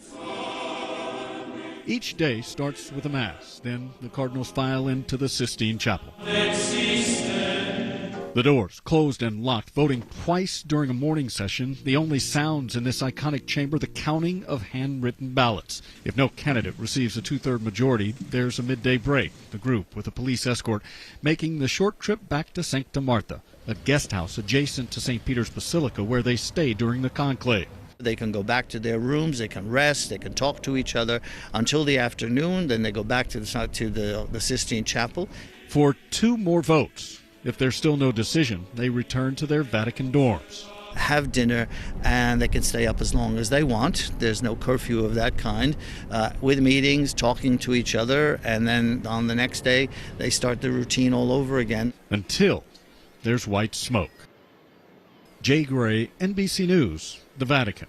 Each day starts with a mass. Then the cardinals file into the Sistine Chapel. The doors closed and locked, voting twice during a morning session. The only sounds in this iconic chamber, the counting of handwritten ballots. If no candidate receives a 2/3 majority, there's a midday break. The group, with a police escort, making the short trip back to Sancta Martha, a guest house adjacent to St. Peter's Basilica where they stay during the conclave. They can go back to their rooms, they can rest, they can talk to each other until the afternoon. Then they go back to the Sistine Chapel. For 2 more votes. If there's still no decision, they return to their Vatican dorms. Have dinner, and they can stay up as long as they want. There's no curfew of that kind. With meetings, talking to each other, and then on the next day, they start the routine all over again. Until there's white smoke. Jay Gray, NBC News, the Vatican.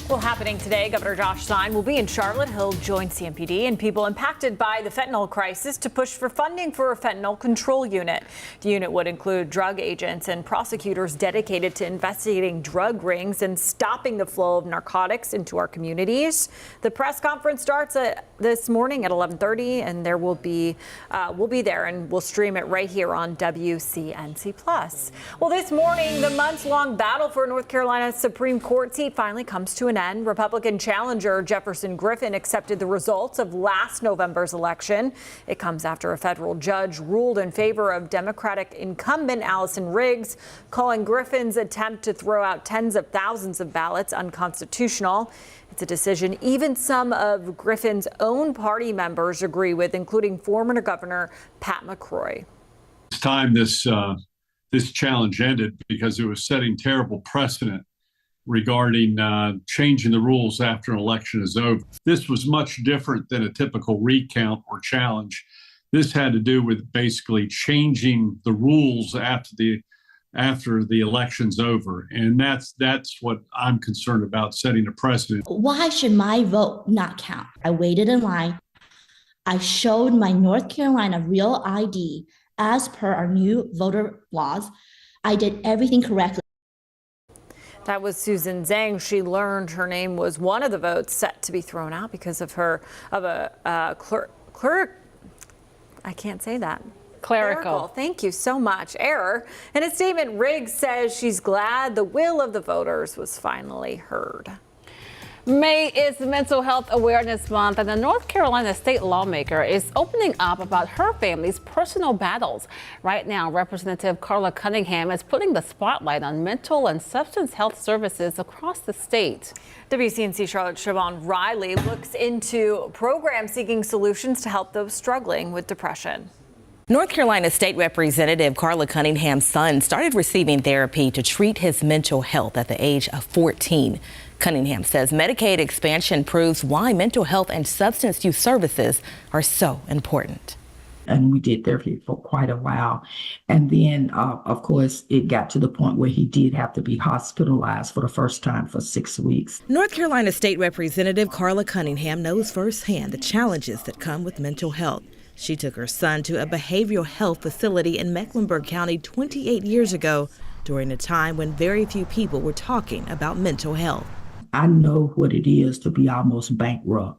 Well, happening today, Governor Josh Stein will be in Charlotte. He'll join CMPD and people impacted by the fentanyl crisis to push for funding for a fentanyl control unit. The unit would include drug agents and prosecutors dedicated to investigating drug rings and stopping the flow of narcotics into our communities. The press conference starts this morning at 11:30, and there we'll be there, and we'll stream it right here on WCNC Plus. Well, this morning, the months-long battle for North Carolina's Supreme Court seat finally comes to an end. Republican challenger Jefferson Griffin accepted the results of last November's election. It comes after a federal judge ruled in favor of Democratic incumbent Allison Riggs, calling Griffin's attempt to throw out tens of thousands of ballots unconstitutional. It's a decision even some of Griffin's own party members agree with, including former Governor Pat McCrory. It's time this challenge ended because it was setting terrible precedent regarding changing the rules after an election is over. This was much different than a typical recount or challenge. This had to do with basically changing the rules after the election's over. And that's what I'm concerned about, setting a precedent. Why should my vote not count? I waited in line. I showed my North Carolina real ID as per our new voter laws. I did everything correctly. That was Susan Zhang. She learned her name was one of the votes set to be thrown out because of a I can't say that. Clerical. Thank you so much. Error. In a statement, Riggs says she's glad the will of the voters was finally heard. May is Mental Health Awareness Month, and the North Carolina state lawmaker is opening up about her family's personal battles. Right now, Representative Carla Cunningham is putting the spotlight on mental and substance health services across the state. WCNC Charlotte Siobhan Riley looks into programs seeking solutions to help those struggling with depression. North Carolina State Representative Carla Cunningham's son started receiving therapy to treat his mental health at the age of 14. Cunningham says Medicaid expansion proves why mental health and substance use services are so important. And we did therapy for quite a while. And then, of course, it got to the point where he did have to be hospitalized for the first time for 6 weeks. North Carolina State Representative Carla Cunningham knows firsthand the challenges that come with mental health. She took her son to a behavioral health facility in Mecklenburg County 28 years ago during a time when very few people were talking about mental health. I know what it is to be almost bankrupt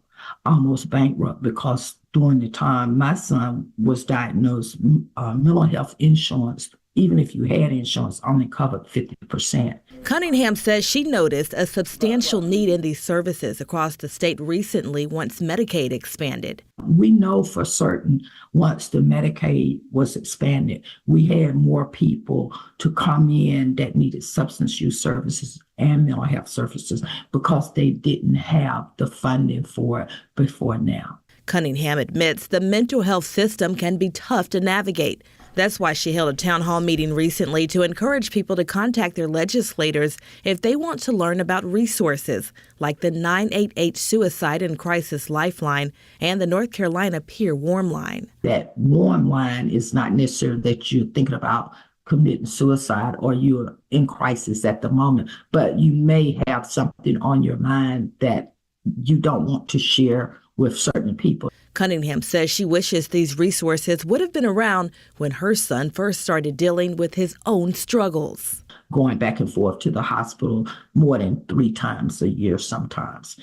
because during the time my son was diagnosed, mental health insurance, even if you had insurance, only covered 50%. Cunningham says she noticed a substantial need in these services across the state recently once Medicaid expanded. We know for certain once the Medicaid was expanded, we had more people to come in that needed substance use services and mental health services because they didn't have the funding for it before now. Cunningham admits the mental health system can be tough to navigate. That's why she held a town hall meeting recently to encourage people to contact their legislators if they want to learn about resources like the 988 Suicide and Crisis Lifeline and the North Carolina Peer Warm Line. That warm line is not necessarily that you're thinking about committing suicide or you're in crisis at the moment, but you may have something on your mind that you don't want to share with certain people. Cunningham says she wishes these resources would have been around when her son first started dealing with his own struggles. Going back and forth to the hospital more than 3 times a year sometimes.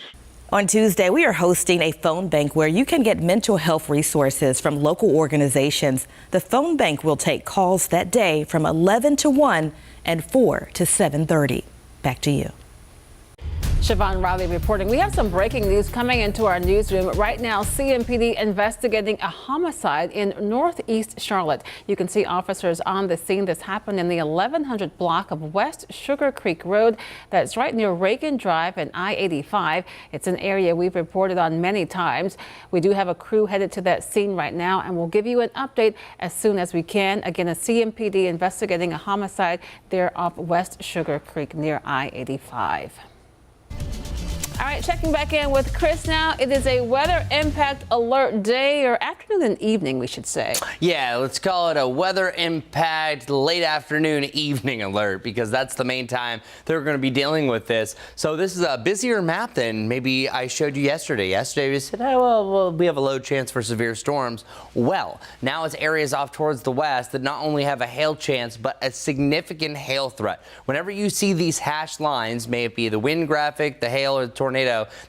On Tuesday, we are hosting a phone bank where you can get mental health resources from local organizations. The phone bank will take calls that day from 11 to 1 and 4 to 7:30. Back to you. Siobhan Riley reporting. We have some breaking news coming into our newsroom right now. CMPD investigating a homicide in northeast Charlotte. You can see officers on the scene. This happened in the 1100 block of West Sugar Creek Road. That's right near Reagan Drive and I-85. It's an area we've reported on many times. We do have a crew headed to that scene right now, and we'll give you an update as soon as we can. Again, a CMPD investigating a homicide there off West Sugar Creek near I-85. All right, checking back in with Chris now. It is a weather impact alert day, or afternoon and evening, we should say. Yeah, let's call it a weather impact late afternoon evening alert, because that's the main time they're going to be dealing with this. So this is a busier map than maybe I showed you yesterday. Yesterday we said, oh, well, we have a low chance for severe storms. Well, now it's areas off towards the west that not only have a hail chance, but a significant hail threat. Whenever you see these hashed lines, may it be the wind graphic, the hail, or the tornado,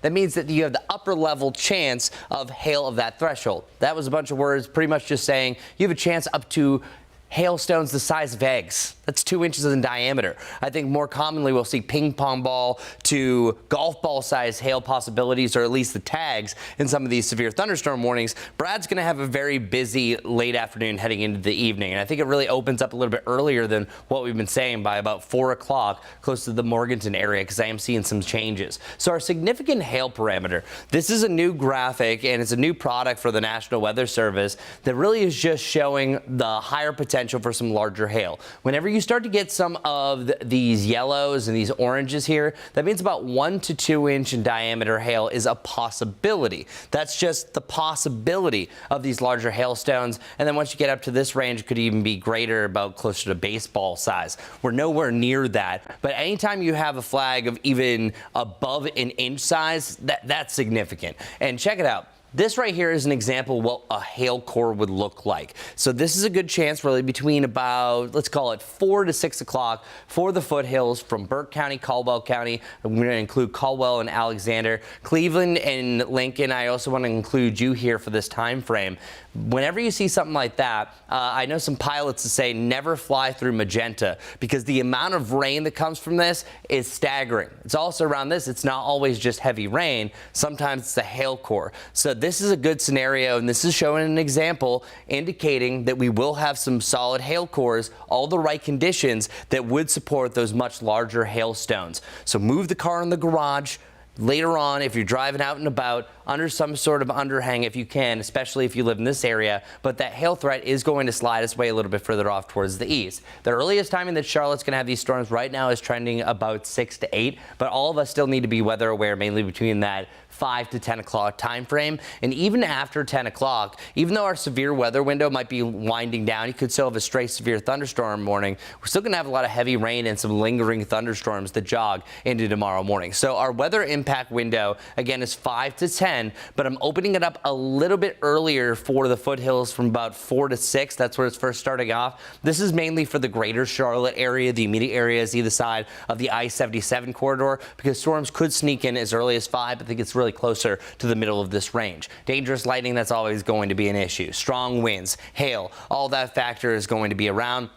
that means that you have the upper level chance of hail of that threshold. That was a bunch of words pretty much just saying you have a chance up to hailstones the size of eggs. That's 2 inches in diameter. I think more commonly we'll see ping pong ball to golf ball size hail possibilities, or at least the tags in some of these severe thunderstorm warnings. Brad's going to have a very busy late afternoon heading into the evening, and I think it really opens up a little bit earlier than what we've been saying by about 4 o'clock close to the Morganton area, because I am seeing some changes. So our significant hail parameter, this is a new graphic and it's a new product for the National Weather Service that really is just showing the higher potential for some larger hail. Whenever you start to get some of these yellows and these oranges here, that means about 1 to 2 inch in diameter hail is a possibility. That's just the possibility of these larger hailstones. And then once you get up to this range, it could even be greater, about closer to baseball size. We're nowhere near that. But anytime you have a flag of even above an inch size, that's significant. And check it out. This right here is an example of what a hail core would look like. So this is a good chance really between about, let's call it 4 to 6 o'clock for the foothills from Burke County, Caldwell County. I'm going to include Caldwell and Alexander, Cleveland and Lincoln. I also want to include you here for this time frame. Whenever you see something like that, I know some pilots say never fly through magenta, because the amount of rain that comes from this is staggering. It's also around this, it's not always just heavy rain. Sometimes it's a hail core. So this is a good scenario, and this is showing an example indicating that we will have some solid hail cores, all the right conditions that would support those much larger hailstones. So move the car in the garage. Later on, if you're driving out and about, under some sort of underhang if you can, especially if you live in this area. But that hail threat is going to slide its way a little bit further off towards the east. The earliest timing that Charlotte's going to have these storms right now is trending about 6 to 8, but all of us still need to be weather aware, mainly between that 5 to 10 o'clock time frame. And even after 10 o'clock, even though our severe weather window might be winding down, you could still have a stray severe thunderstorm morning. We're still going to have a lot of heavy rain and some lingering thunderstorms that jog into tomorrow morning. So our weather impact window, again, is 5 to 10, but I'm opening it up a little bit earlier for the foothills from about 4 to 6. That's where it's first starting off. This is mainly for the greater Charlotte area, the immediate areas either side of the I-77 corridor, because storms could sneak in as early as 5. I think it's really closer to the middle of this range. Dangerous lightning, that's always going to be an issue. Strong winds, hail, all that factor is going to be around.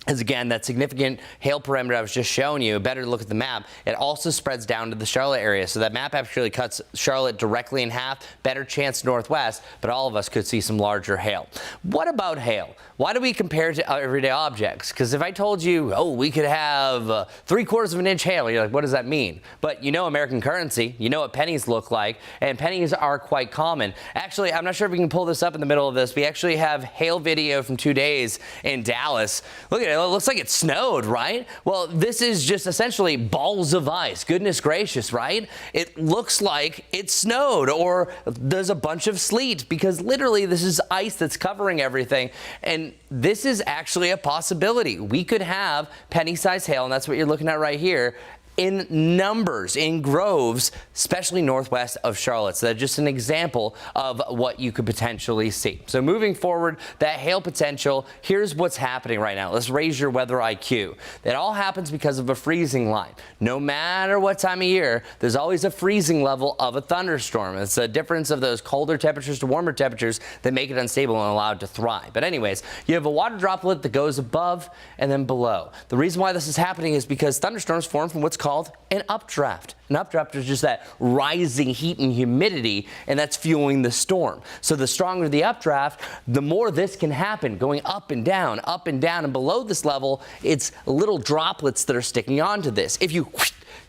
As again, that significant hail perimeter I was just showing you, better to look at the map. It also spreads down to the Charlotte area. So that map actually cuts Charlotte directly in half, better chance northwest, but all of us could see some larger hail. What about hail? Why do we compare it to everyday objects? Because if I told you, oh, we could have 3/4 of an inch hail, you're like, what does that mean? But you know American currency, you know what pennies look like, and pennies are quite common. Actually, I'm not sure if we can pull this up in the middle of this. We actually have hail video from 2 days in Dallas. Look at it. It looks like it snowed, right? Well, this is just essentially balls of ice. Goodness gracious, right? It looks like it snowed or there's a bunch of sleet because literally this is ice that's covering everything. And this is actually a possibility. We could have penny-sized hail, and that's what you're looking at right here, in numbers, in groves, especially northwest of Charlotte. So that's just an example of what you could potentially see. So moving forward, that hail potential, here's what's happening right now. Let's raise your weather IQ. That all happens because of a freezing line. No matter what time of year, there's always a freezing level of a thunderstorm. It's a difference of those colder temperatures to warmer temperatures that make it unstable and allowed to thrive. But anyways, you have a water droplet that goes above and then below. The reason why this is happening is because thunderstorms form from what's called an updraft. An updraft is just that rising heat and humidity, and that's fueling the storm. So the stronger the updraft, the more this can happen, going up and down, and below this level, it's little droplets that are sticking onto this. If you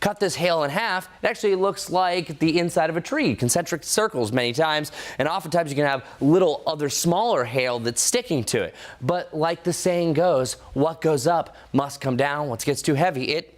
cut this hail in half, it actually looks like the inside of a tree, concentric circles many times, and oftentimes you can have little other smaller hail that's sticking to it. But like the saying goes, what goes up must come down. What gets too heavy, it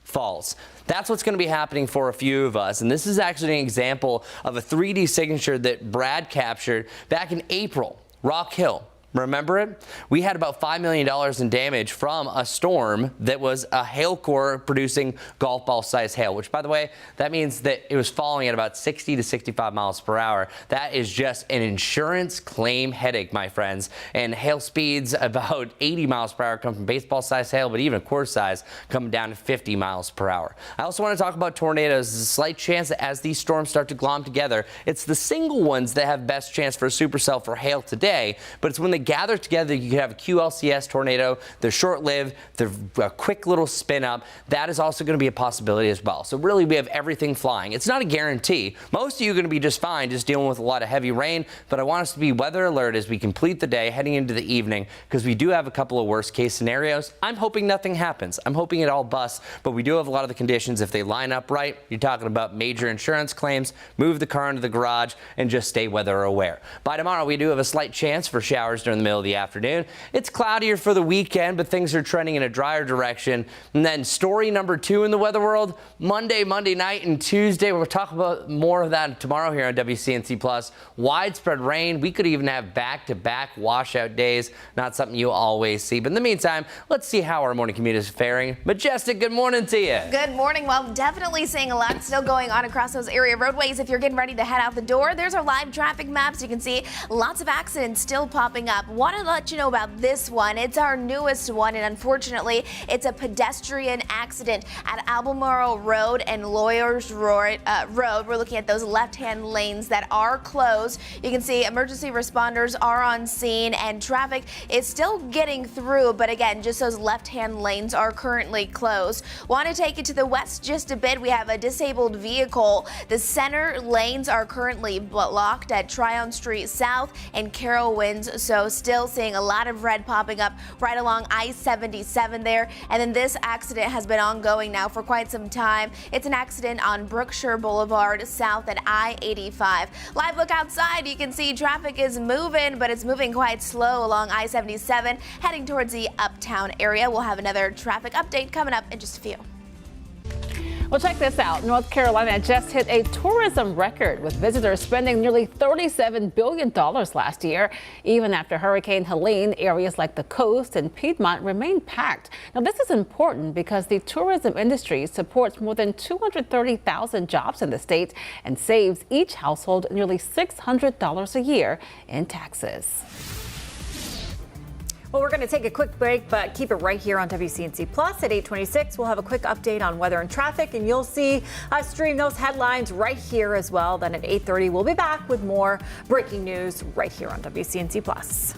falls. That's what's going to be happening for a few of us. And this is actually an example of a 3D signature that Brad captured back in April. Rock Hill. Remember it? We had about $5 million in damage from a storm that was a hail core producing golf ball sized hail, which, by the way, that means that it was falling at about 60 to 65 miles per hour. That is just an insurance claim headache, my friends. And hail speeds about 80 miles per hour come from baseball sized hail, but even quarter size come down to 50 miles per hour. I also want to talk about tornadoes. There's a slight chance that as these storms start to glom together, it's the single ones that have best chance for a supercell for hail today, but it's when they gather together, you can have a QLCS tornado. They're short-lived. They're a quick little spin up. That is also going to be a possibility as well. So really, we have everything flying. It's not a guarantee. Most of you are going to be just fine, just dealing with a lot of heavy rain, but I want us to be weather alert as we complete the day heading into the evening, because we do have a couple of worst case scenarios. I'm hoping nothing happens. I'm hoping it all busts, but we do have a lot of the conditions. If they line up right, you're talking about major insurance claims, move the car into the garage, and just stay weather aware. By tomorrow, we do have a slight chance for showers during the middle of the afternoon. It's cloudier for the weekend, but things are trending in a drier direction. And then story number 2 in the weather world, Monday night, and Tuesday. We'll talk about more of that tomorrow here on WCNC Plus. Widespread rain. We could even have back-to-back washout days. Not something you always see. But in the meantime, let's see how our morning commute is faring. Majestic, good morning to you. Good morning. Well, definitely seeing a lot still going on across those area roadways. If you're getting ready to head out the door, there's our live traffic maps. You can see lots of accidents still popping up. Want to let you know about this one. It's our newest one, and unfortunately, it's a pedestrian accident at Albemarle Road and Lawyers Road. We're looking at those left-hand lanes that are closed. You can see emergency responders are on scene, and traffic is still getting through, but again, just those left-hand lanes are currently closed. Want to take it to the west just a bit. We have a disabled vehicle. The center lanes are currently blocked at Tryon Street South and Carroll Winds, so Row, still seeing a lot of red popping up right along I-77 there. And then this accident has been ongoing now for quite some time. It's an accident on Brookshire Boulevard south at I-85. Live look outside, you can see traffic is moving, but it's moving quite slow along I-77 heading towards the Uptown area. We'll have another traffic update coming up in just a few. Well, check this out. North Carolina just hit a tourism record with visitors spending nearly $37 billion last year. Even after Hurricane Helene, areas like the coast and Piedmont remain packed. Now, this is important because the tourism industry supports more than 230,000 jobs in the state and saves each household nearly $600 a year in taxes. Well, we're going to take a quick break, but keep it right here on WCNC Plus at 8:26. We'll have a quick update on weather and traffic, and you'll see us stream those headlines right here as well. Then at 8:30, we'll be back with more breaking news right here on WCNC Plus.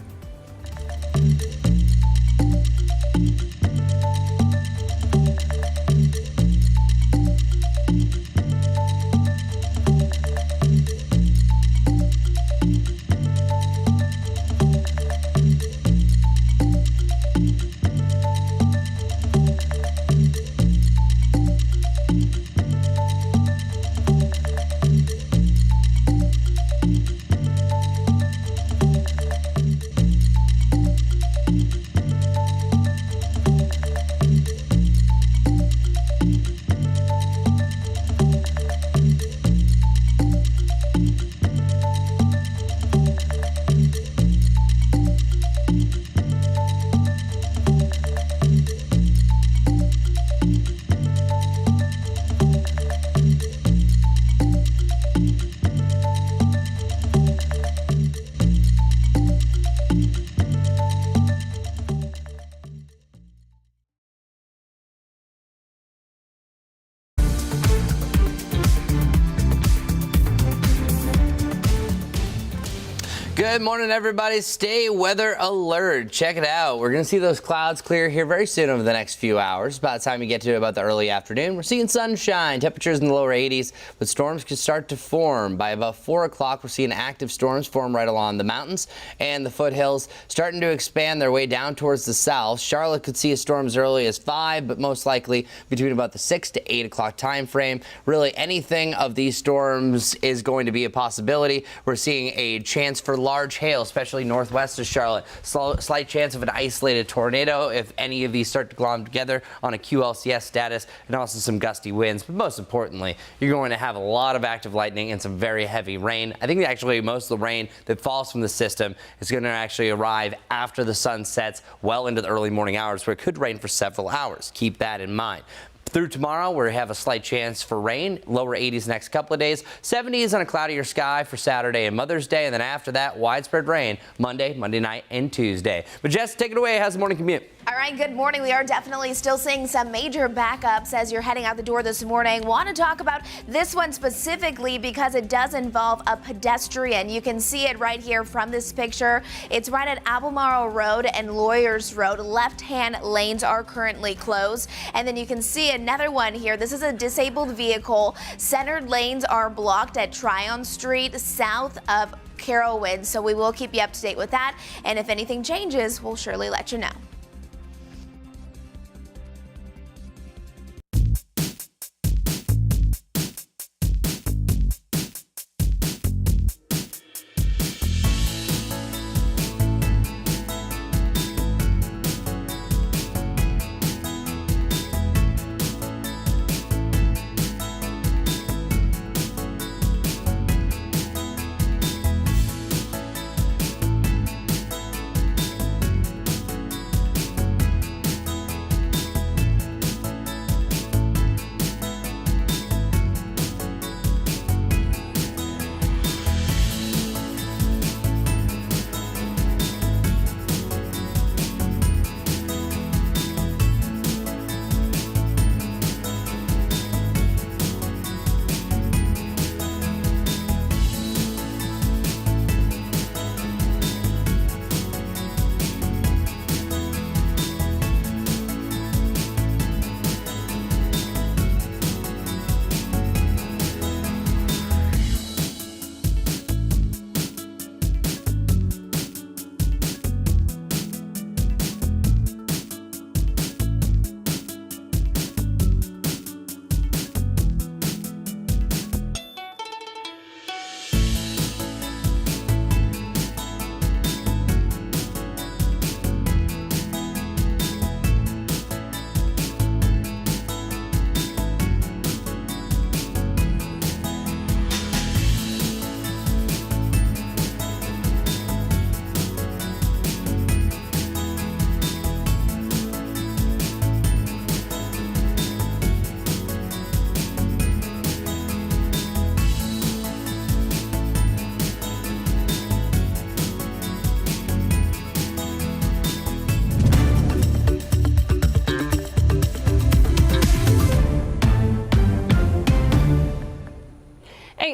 Good morning, everybody. Stay weather alert. Check it out. We're going to see those clouds clear here very soon over the next few hours. By the time you get to about the early afternoon, we're seeing sunshine, temperatures in the lower 80s, but storms could start to form. By about 4 o'clock, we're seeing active storms form right along the mountains and the foothills, starting to expand their way down towards the south. Charlotte could see a storm as early as 5, but most likely between about the 6 to 8 o'clock time frame. Really, anything of these storms is going to be a possibility. We're seeing a chance for large hail, especially northwest of Charlotte. Slight chance of an isolated tornado if any of these start to glom together on a QLCS status, and also some gusty winds. But most importantly, you're going to have a lot of active lightning and some very heavy rain. I think actually most of the rain that falls from the system is going to actually arrive after the sun sets well into the early morning hours, where it could rain for several hours. Keep that in mind. Through tomorrow, we have a slight chance for rain, lower 80s next couple of days, 70s on a cloudier sky for Saturday and Mother's Day, and then after that, widespread rain Monday night, and Tuesday. But Jess, take it away. How's the morning commute? All right, good morning. We are definitely still seeing some major backups as you're heading out the door this morning. Want to talk about this one specifically because it does involve a pedestrian. You can see it right here from this picture. It's right at Albemarle Road and Lawyers Road. Left-hand lanes are currently closed. And then you can see another one here. This is a disabled vehicle. Centered lanes are blocked at Tryon Street south of Carrollwood. So we will keep you up to date with that. And if anything changes, we'll surely let you know.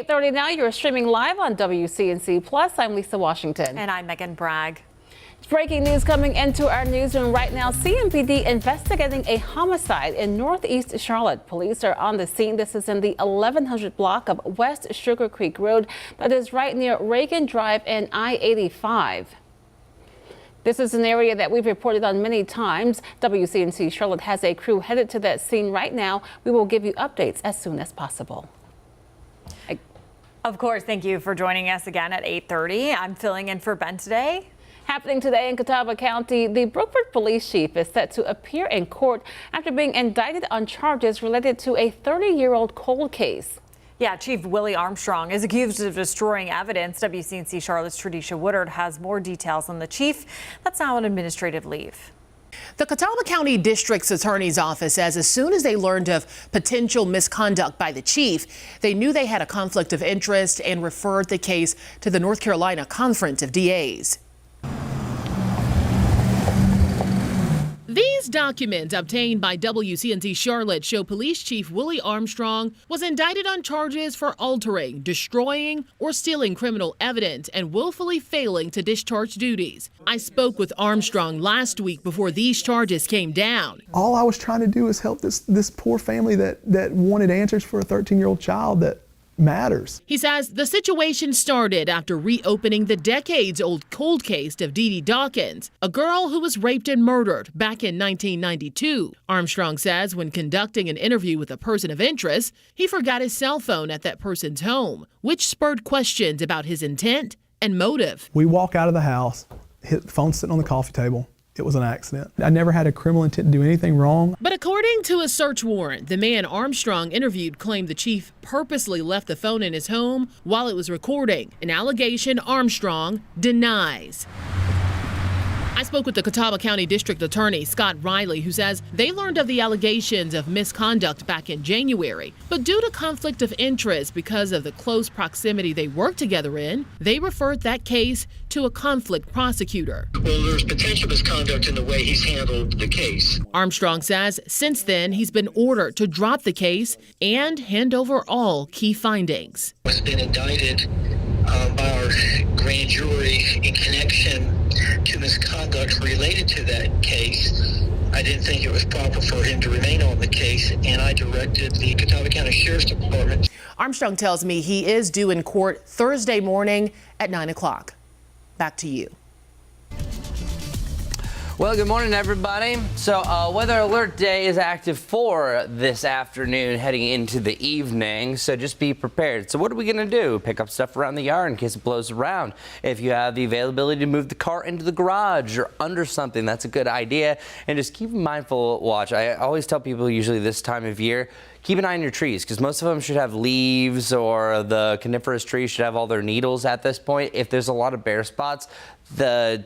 8:30 now. You're streaming live on WCNC Plus. I'm Lisa Washington. And I'm Megan Bragg. Breaking news coming into our newsroom right now. CMPD investigating a homicide in Northeast Charlotte. Police are on the scene. This is in the 1100 block of West Sugar Creek Road. That is right near Reagan Drive and I-85. This is an area that we've reported on many times. WCNC Charlotte has a crew headed to that scene right now. We will give you updates as soon as possible. Of course, thank you for joining us again at 8:30. I'm filling in for Ben today. Happening today in Catawba County, the Brookford police chief is set to appear in court after being indicted on charges related to a 30-year-old cold case. Yeah, Chief Willie Armstrong is accused of destroying evidence. WCNC Charlotte's Tradisha Woodard has more details on the chief that's now on administrative leave. The Catawba County District's Attorney's Office says as soon as they learned of potential misconduct by the chief, they knew they had a conflict of interest and referred the case to the North Carolina Conference of DAs. These documents obtained by WCNC Charlotte show Police Chief Willie Armstrong was indicted on charges for altering, destroying, or stealing criminal evidence and willfully failing to discharge duties. I spoke with Armstrong last week before these charges came down. All I was trying to do is help this poor family that wanted answers for a 13-year-old child that matters. He says the situation started after reopening the decades-old cold case of Dee Dee Dawkins, a girl who was raped and murdered back in 1992. Armstrong says when conducting an interview with a person of interest, he forgot his cell phone at that person's home, which spurred questions about his intent and motive. We walk out of the house, hit the phone sitting on the coffee table. It was an accident. I never had a criminal intent to do anything wrong. But according to a search warrant, the man Armstrong interviewed claimed the chief purposely left the phone in his home while it was recording, an allegation Armstrong denies. I spoke with the Catawba County District Attorney, Scott Riley, who says they learned of the allegations of misconduct back in January. But due to conflict of interest because of the close proximity they worked together in, they referred that case to a conflict prosecutor. Well, there's potential misconduct in the way he's handled the case. Armstrong says since then he's been ordered to drop the case and hand over all key findings. He's been indicted by our grand jury in connection to misconduct related to that case. I didn't think it was proper for him to remain on the case, and I directed the Catawba County Sheriff's Department. Armstrong tells me he is due in court Thursday morning at 9 o'clock. Back to you. Well, good morning, everybody. So weather alert day is active for this afternoon heading into the evening, so just be prepared. So what are we going to do? Pick up stuff around the yard in case it blows around. If you have the availability to move the car into the garage or under something, that's a good idea. And just keep a mindful watch. I always tell people usually this time of year, keep an eye on your trees because most of them should have leaves, or the coniferous trees should have all their needles at this point. If there's a lot of bare spots, the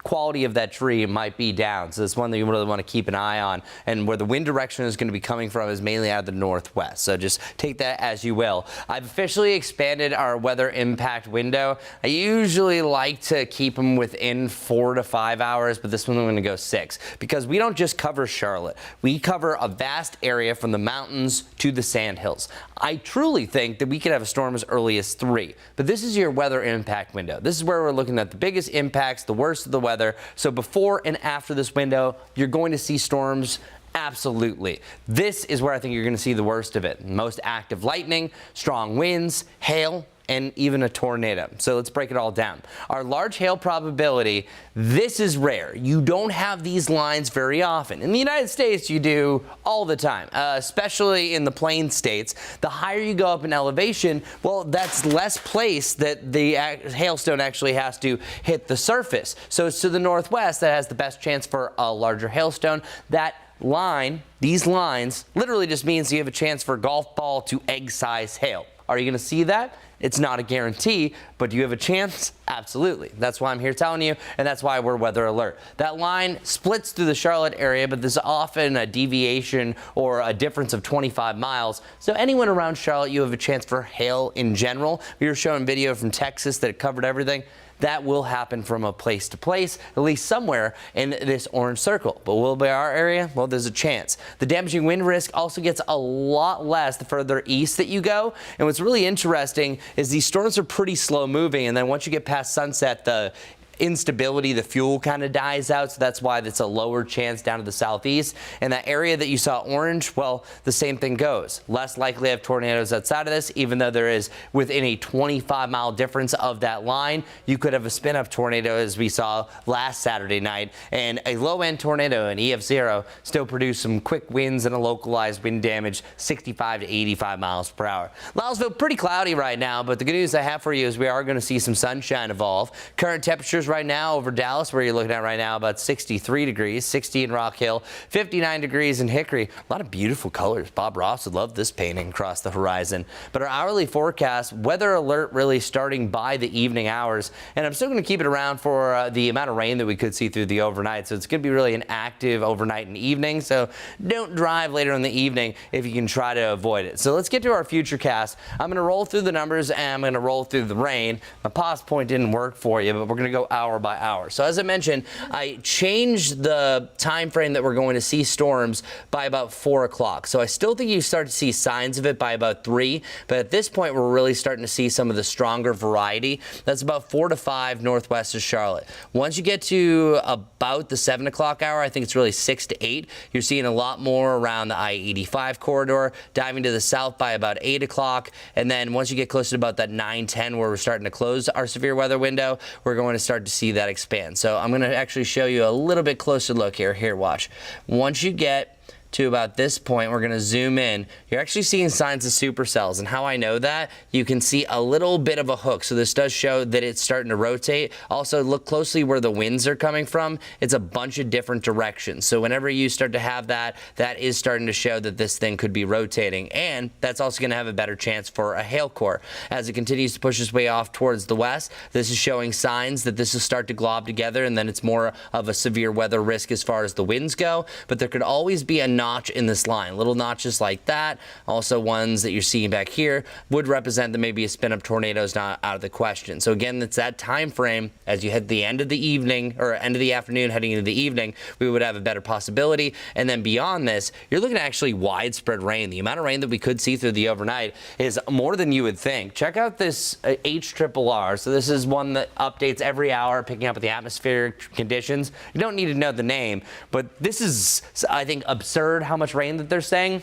quality of that tree might be down. So it's one that you really want to keep an eye on. And where the wind direction is going to be coming from is mainly out of the northwest. So just take that as you will. I've officially expanded our weather impact window. I usually like to keep them within 4 to 5 hours, but this one I'm going to go 6 because we don't just cover Charlotte. We cover a vast area from the mountains to the sandhills. I truly think that we could have a storm as early as 3, but this is your weather impact window. This is where we're looking at the biggest impacts, the worst of the weather. So before and after this window, you're going to see storms. Absolutely. This is where I think you're going to see the worst of it. Most active lightning, strong winds, hail, and even a tornado. So let's break it all down. Our large hail probability, this is rare. You don't have these lines very often. In the United States, you do all the time, especially in the plain states. The higher you go up in elevation, well, that's less place that the hailstone actually has to hit the surface. So it's to the northwest that has the best chance for a larger hailstone. That line, these lines, literally just means you have a chance for golf ball to egg-size hail. Are you going to see that? It's not a guarantee, but do you have a chance? Absolutely. That's why I'm here telling you, and that's why we're weather alert. That line splits through the Charlotte area, but there's often a deviation or a difference of 25 miles. So anyone around Charlotte, you have a chance for hail in general. We were showing video from Texas that covered everything. that will happen from a place to place, at least somewhere in this orange circle. But will it be our area? Well, there's a chance. The damaging wind risk also gets a lot less the further east that you go. And what's really interesting is these storms are pretty slow moving, and then once you get past sunset, the instability, the fuel kind of dies out, so that's why it's a lower chance down to the southeast. And that area that you saw orange, well, the same thing goes. Less likely to have tornadoes outside of this, even though there is within a 25-mile difference of that line. You could have a spin-up tornado, as we saw last Saturday night, and a low-end tornado, an EF0, still produced some quick winds and a localized wind damage, 65 to 85 miles per hour. Louisville, pretty cloudy right now, but the good news I have for you is we are going to see some sunshine evolve. Current temperatures right now over Dallas, where you're looking at right now, about 63 degrees, 60 in Rock Hill, 59 degrees in Hickory. A lot of beautiful colors. Bob Ross would love this painting across the horizon. But our hourly forecast, weather alert really starting by the evening hours. And I'm still going to keep it around for the amount of rain that we could see through the overnight. So it's going to be really an active overnight and evening. So don't drive later in the evening if you can try to avoid it. So let's get to our future cast. I'm going to roll through the numbers and I'm going to roll through the rain. My pause point didn't work for you, but we're going to go hour by hour. So as I mentioned, I changed the time frame that we're going to see storms by about 4 o'clock. So I still think you start to see signs of it by about 3, but at this point we're really starting to see some of the stronger variety. That's about 4 to 5 northwest of Charlotte. Once you get to about the 7 o'clock hour, I think it's really 6 to 8. You're seeing a lot more around the I-85 corridor, diving to the south by about 8 o'clock. And then once you get closer to about that 9-10 where we're starting to close our severe weather window, we're going to start to see that expand. So I'm going to actually show you a little bit closer look here. Here, watch. Once you get to about this point, we're going to zoom in. You're actually seeing signs of supercells, and how I know that, you can see a little bit of a hook. So this does show that it's starting to rotate. Also, look closely where the winds are coming from. It's a bunch of different directions. So whenever you start to have that, that is starting to show that this thing could be rotating, and that's also going to have a better chance for a hail core. As it continues to push its way off towards the west, this is showing signs that this will start to glob together, and then it's more of a severe weather risk as far as the winds go. But there could always be a notch in this line. Little notches like that, also ones that you're seeing back here, would represent that maybe a spin-up tornado is not out of the question. So again, it's that time frame as you hit the end of the evening or end of the afternoon heading into the evening, we would have a better possibility. And then beyond this, you're looking at actually widespread rain. The amount of rain that we could see through the overnight is more than you would think. Check out this HRRR. So this is one that updates every hour, picking up with the atmospheric conditions. You don't need to know the name, but this is, I think, absurd how much rain that they're saying,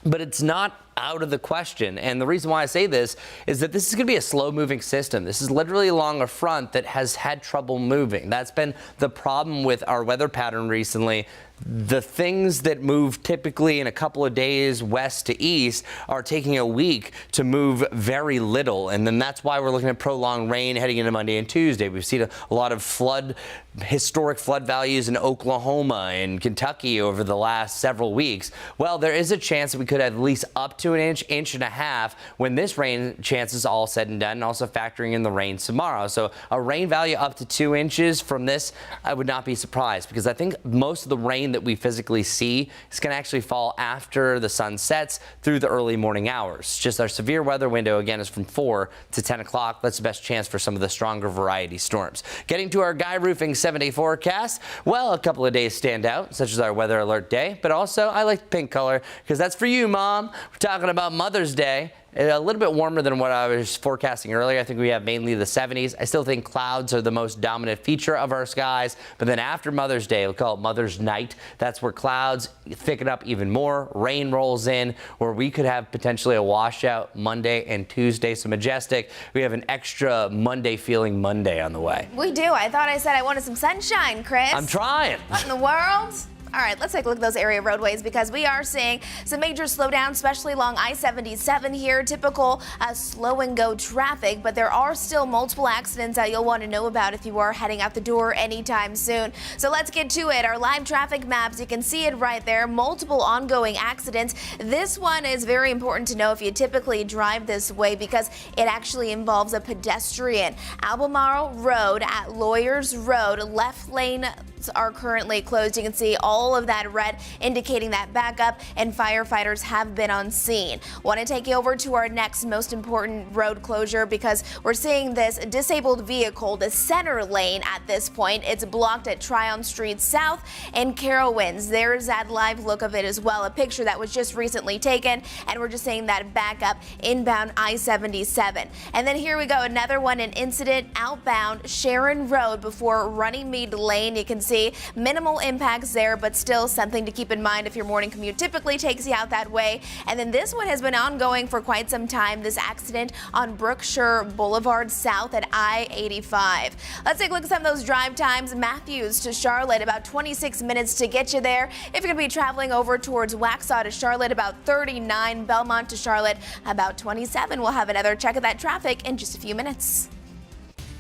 but it's not out of the question. And the reason why I say this is that this is going to be a slow moving system. This is literally along a front that has had trouble moving. That's been the problem with our weather pattern recently. The things that move typically in a couple of days west to east are taking a week to move very little. And then that's why we're looking at prolonged rain heading into Monday and Tuesday. We've seen a lot of historic flood values in Oklahoma and Kentucky over the last several weeks. Well, there is a chance that we could have at least up to an inch and a half when this rain chance is all said and done, and also factoring in the rain tomorrow. So a rain value up to 2 inches from this, I would not be surprised, because I think most of the rain that we physically see is going to actually fall after the sun sets through the early morning hours. Just our severe weather window, again, is from 4 to 10 o'clock. That's the best chance for some of the stronger variety storms. Getting to our Guy Roofing 7-day forecast, well, a couple of days stand out, such as our weather alert day, but also I like the pink color because that's for you, Mom. We're talking about Mother's Day. A little bit warmer than what I was forecasting earlier. I think we have mainly the 70s. I still think clouds are the most dominant feature of our skies. But then after Mother's Day, we'll call it Mother's Night. That's where clouds thicken up even more. Rain rolls in, where we could have potentially a washout Monday and Tuesday. So Majestic, we have an extra Monday feeling Monday on the way. We do. I thought I said I wanted some sunshine, Chris. I'm trying. What in the world? All right, let's take a look at those area roadways, because we are seeing some major slowdowns, especially along I-77 here. Typical slow and go traffic, but there are still multiple accidents that you'll want to know about if you are heading out the door anytime soon. So let's get to it. Our live traffic maps, you can see it right there. Multiple ongoing accidents. This one is very important to know if you typically drive this way, because it actually involves a pedestrian. Albemarle Road at Lawyers Road, left lane are currently closed. You can see all all of that red indicating that backup, and firefighters have been on scene. Want to take you over to our next most important road closure because we're seeing this disabled vehicle, the center lane at this point. It's blocked at Tryon Street South and Carowinds. There's that live look of it as well, a picture that was just recently taken, and we're just seeing that backup inbound I-77. And then here we go, another one, an incident outbound Sharon Road before Runnymede Lane. You can see minimal impacts there, but still something to keep in mind if your morning commute typically takes you out that way. And then this one has been ongoing for quite some time, this accident on Brookshire Boulevard South at I-85. Let's take a look at some of those drive times. Matthews to Charlotte, about 26 minutes to get you there. If you're going to be traveling over towards Waxhaw to Charlotte, about 39. Belmont to Charlotte, about 27. We'll have another check of that traffic in just a few minutes.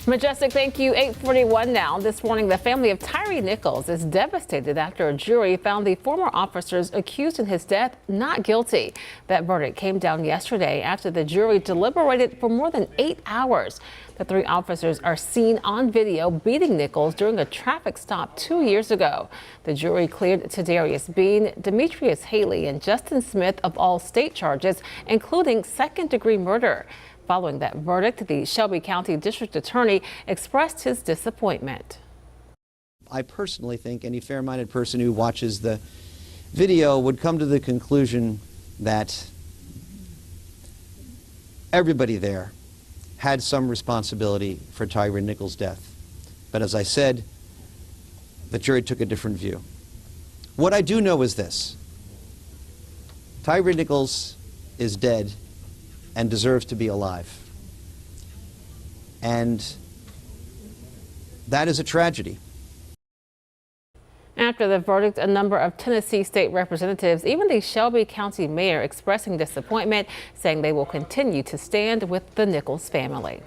Majestic, thank you. 8:41 now. This morning, the family of Tyree Nichols is devastated after a jury found the former officers accused in his death not guilty. That verdict came down yesterday after the jury deliberated for more than 8 hours. The 3 officers are seen on video beating Nichols during a traffic stop 2 years ago. The jury cleared Tadarius Bean, Demetrius Haley, and Justin Smith of all state charges, including second-degree murder. Following that verdict, the Shelby County District Attorney expressed his disappointment. I personally think any fair-minded person who watches the video would come to the conclusion that everybody there had some responsibility for Tyree Nichols' death. But as I said, the jury took a different view. What I do know is this: Tyree Nichols is dead and deserves to be alive. And that is a tragedy. After the verdict, a number of Tennessee state representatives, even the Shelby County mayor, expressing disappointment, saying they will continue to stand with the Nichols family.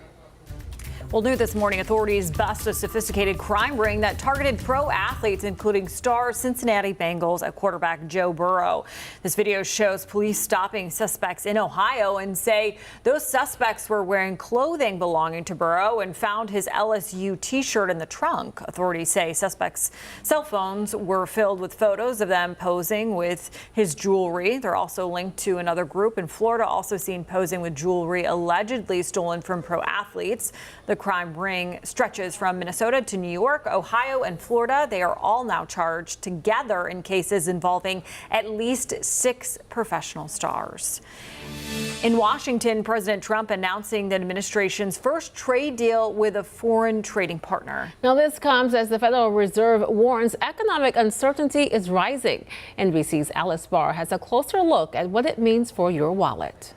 Well, new this morning, authorities bust a sophisticated crime ring that targeted pro athletes, including star Cincinnati Bengals quarterback Joe Burrow. This video shows police stopping suspects in Ohio and say those suspects were wearing clothing belonging to Burrow and found his LSU T-shirt in the trunk. Authorities say suspects' cell phones were filled with photos of them posing with his jewelry. They're also linked to another group in Florida also seen posing with jewelry allegedly stolen from pro athletes. The crime ring stretches from Minnesota to New York, Ohio, and Florida. They are all now charged together in cases involving at least 6 professional stars. In Washington, President Trump announcing the administration's first trade deal with a foreign trading partner. Now, this comes as the Federal Reserve warns economic uncertainty is rising. NBC's Alice Barr has a closer look at what it means for your wallet.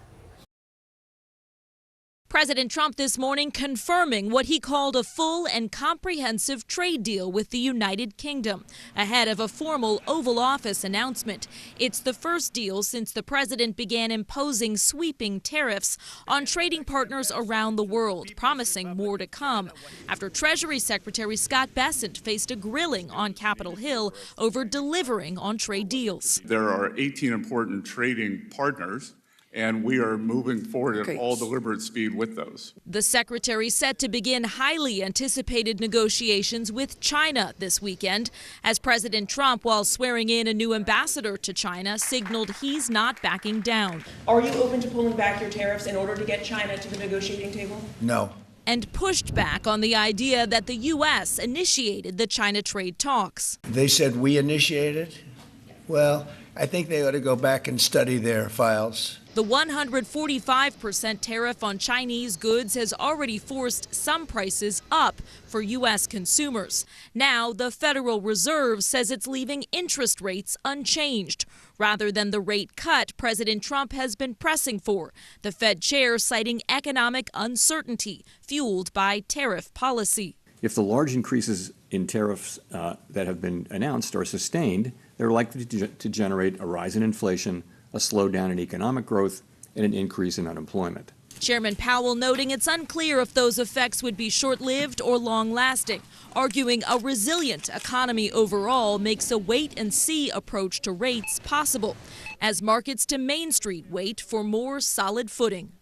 President Trump this morning confirming what he called a full and comprehensive trade deal with the United Kingdom ahead of a formal Oval Office announcement. It's the first deal since the president began imposing sweeping tariffs on trading partners around the world, promising more to come after Treasury Secretary Scott Bessent faced a grilling on Capitol Hill over delivering on trade deals. There are 18 important trading partners, and we are moving forward at all deliberate speed with those. The secretary set to begin highly anticipated negotiations with China this weekend as President Trump, while swearing in a new ambassador to China, signaled he's not backing down. Are you open to pulling back your tariffs in order to get China to the negotiating table? No. And pushed back on the idea that the U.S. initiated the China trade talks. They said we initiated? Well, I think they ought to go back and study their files. The 145% tariff on Chinese goods has already forced some prices up for U.S. consumers. Now, the Federal Reserve says it's leaving interest rates unchanged, rather than the rate cut President Trump has been pressing for, the Fed chair citing economic uncertainty fueled by tariff policy. If the large increases in tariffs that have been announced are sustained, they're likely to generate a rise in inflation, a slowdown in economic growth, and an increase in unemployment. Chairman Powell noting it's unclear if those effects would be short-lived or long-lasting, arguing a resilient economy overall makes a wait-and-see approach to rates possible, as markets to Main Street wait for more solid footing.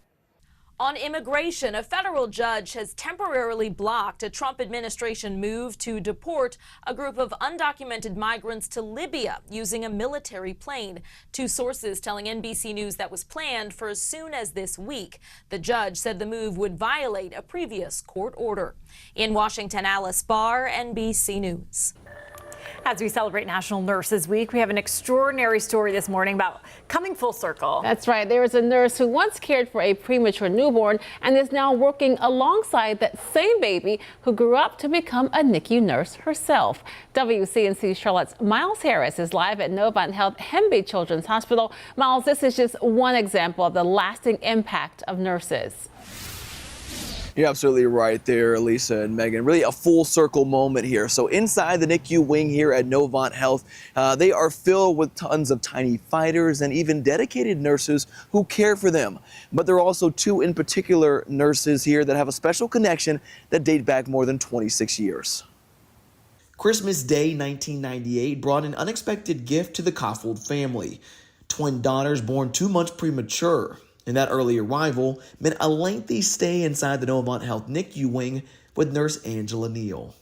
On immigration, a federal judge has temporarily blocked a Trump administration move to deport a group of undocumented migrants to Libya using a military plane. Two sources telling NBC News that was planned for as soon as this week. The judge said the move would violate a previous court order. In Washington, Alice Barr, NBC News. As we celebrate National Nurses Week, we have an extraordinary story this morning about coming full circle. That's right. There is a nurse who once cared for a premature newborn and is now working alongside that same baby who grew up to become a NICU nurse herself. WCNC Charlotte's Miles Harris is live at Novant Health Hemby Children's Hospital. Miles, this is just one example of the lasting impact of nurses. You're absolutely right there, Lisa and Megan. Really a full circle moment here. So inside the NICU wing here at Novant Health, they are filled with tons of tiny fighters and even dedicated nurses who care for them. But there are also two in particular nurses here that have a special connection that date back more than 26 years. Christmas Day 1998 brought an unexpected gift to the Koffold family. Twin daughters born 2 months premature. And that early arrival meant a lengthy stay inside the Novant Health NICU wing with nurse Angela Neal.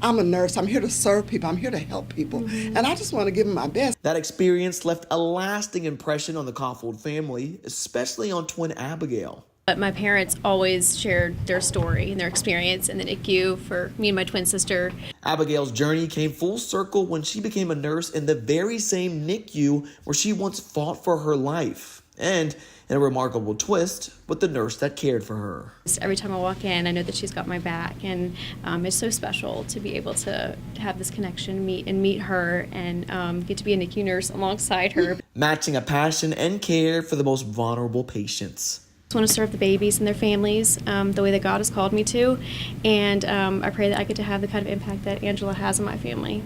I'm a nurse. I'm here to serve people. I'm here to help people. And I just want to give them my best. That experience left a lasting impression on the Koffold family, especially on twin Abigail. But my parents always shared their story and their experience in the NICU for me and my twin sister. Abigail's journey came full circle when she became a nurse in the very same NICU where she once fought for her life. And in a remarkable twist, with the nurse that cared for her. Every time I walk in, I know that she's got my back, and it's so special to be able to have this connection, meet her, and get to be a NICU nurse alongside her. Matching a passion and care for the most vulnerable patients. I just want to serve the babies and their families the way that God has called me to, and I pray that I get to have the kind of impact that Angela has on my family.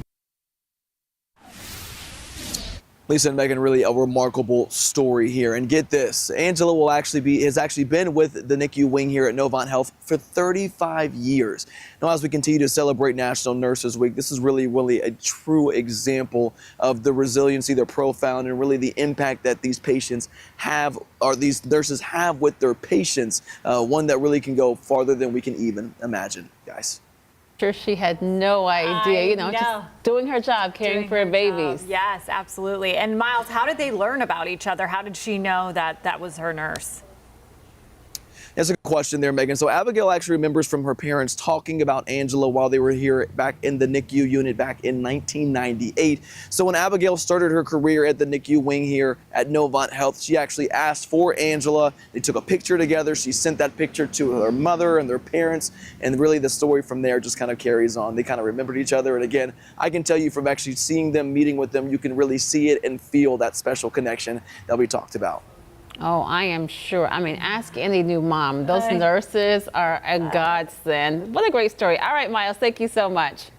Lisa and Megan, really a remarkable story here. And get this, Angela has actually been with the NICU wing here at Novant Health for 35 years. Now, as we continue to celebrate National Nurses Week, this is really a true example of the resiliency, the profound, and really the impact that these patients have, or these nurses have with their patients, one that really can go farther than we can even imagine, guys. Sure, she had no idea, just doing her job, caring for her babies. Yes, absolutely. And Miles, how did they learn about each other? How did she know that that was her nurse? That's a good question there, Megan. So Abigail actually remembers from her parents talking about Angela while they were here back in the NICU unit back in 1998. So when Abigail started her career at the NICU wing here at Novant Health, she actually asked for Angela. They took a picture together. She sent that picture to her mother and their parents. And really the story from there just kind of carries on. They kind of remembered each other. And again, I can tell you from actually seeing them, meeting with them, you can really see it and feel that special connection that we talked about. Oh, I am sure. I mean, ask any new mom. Those nurses are a godsend. What a great story. All right, Miles, thank you so much.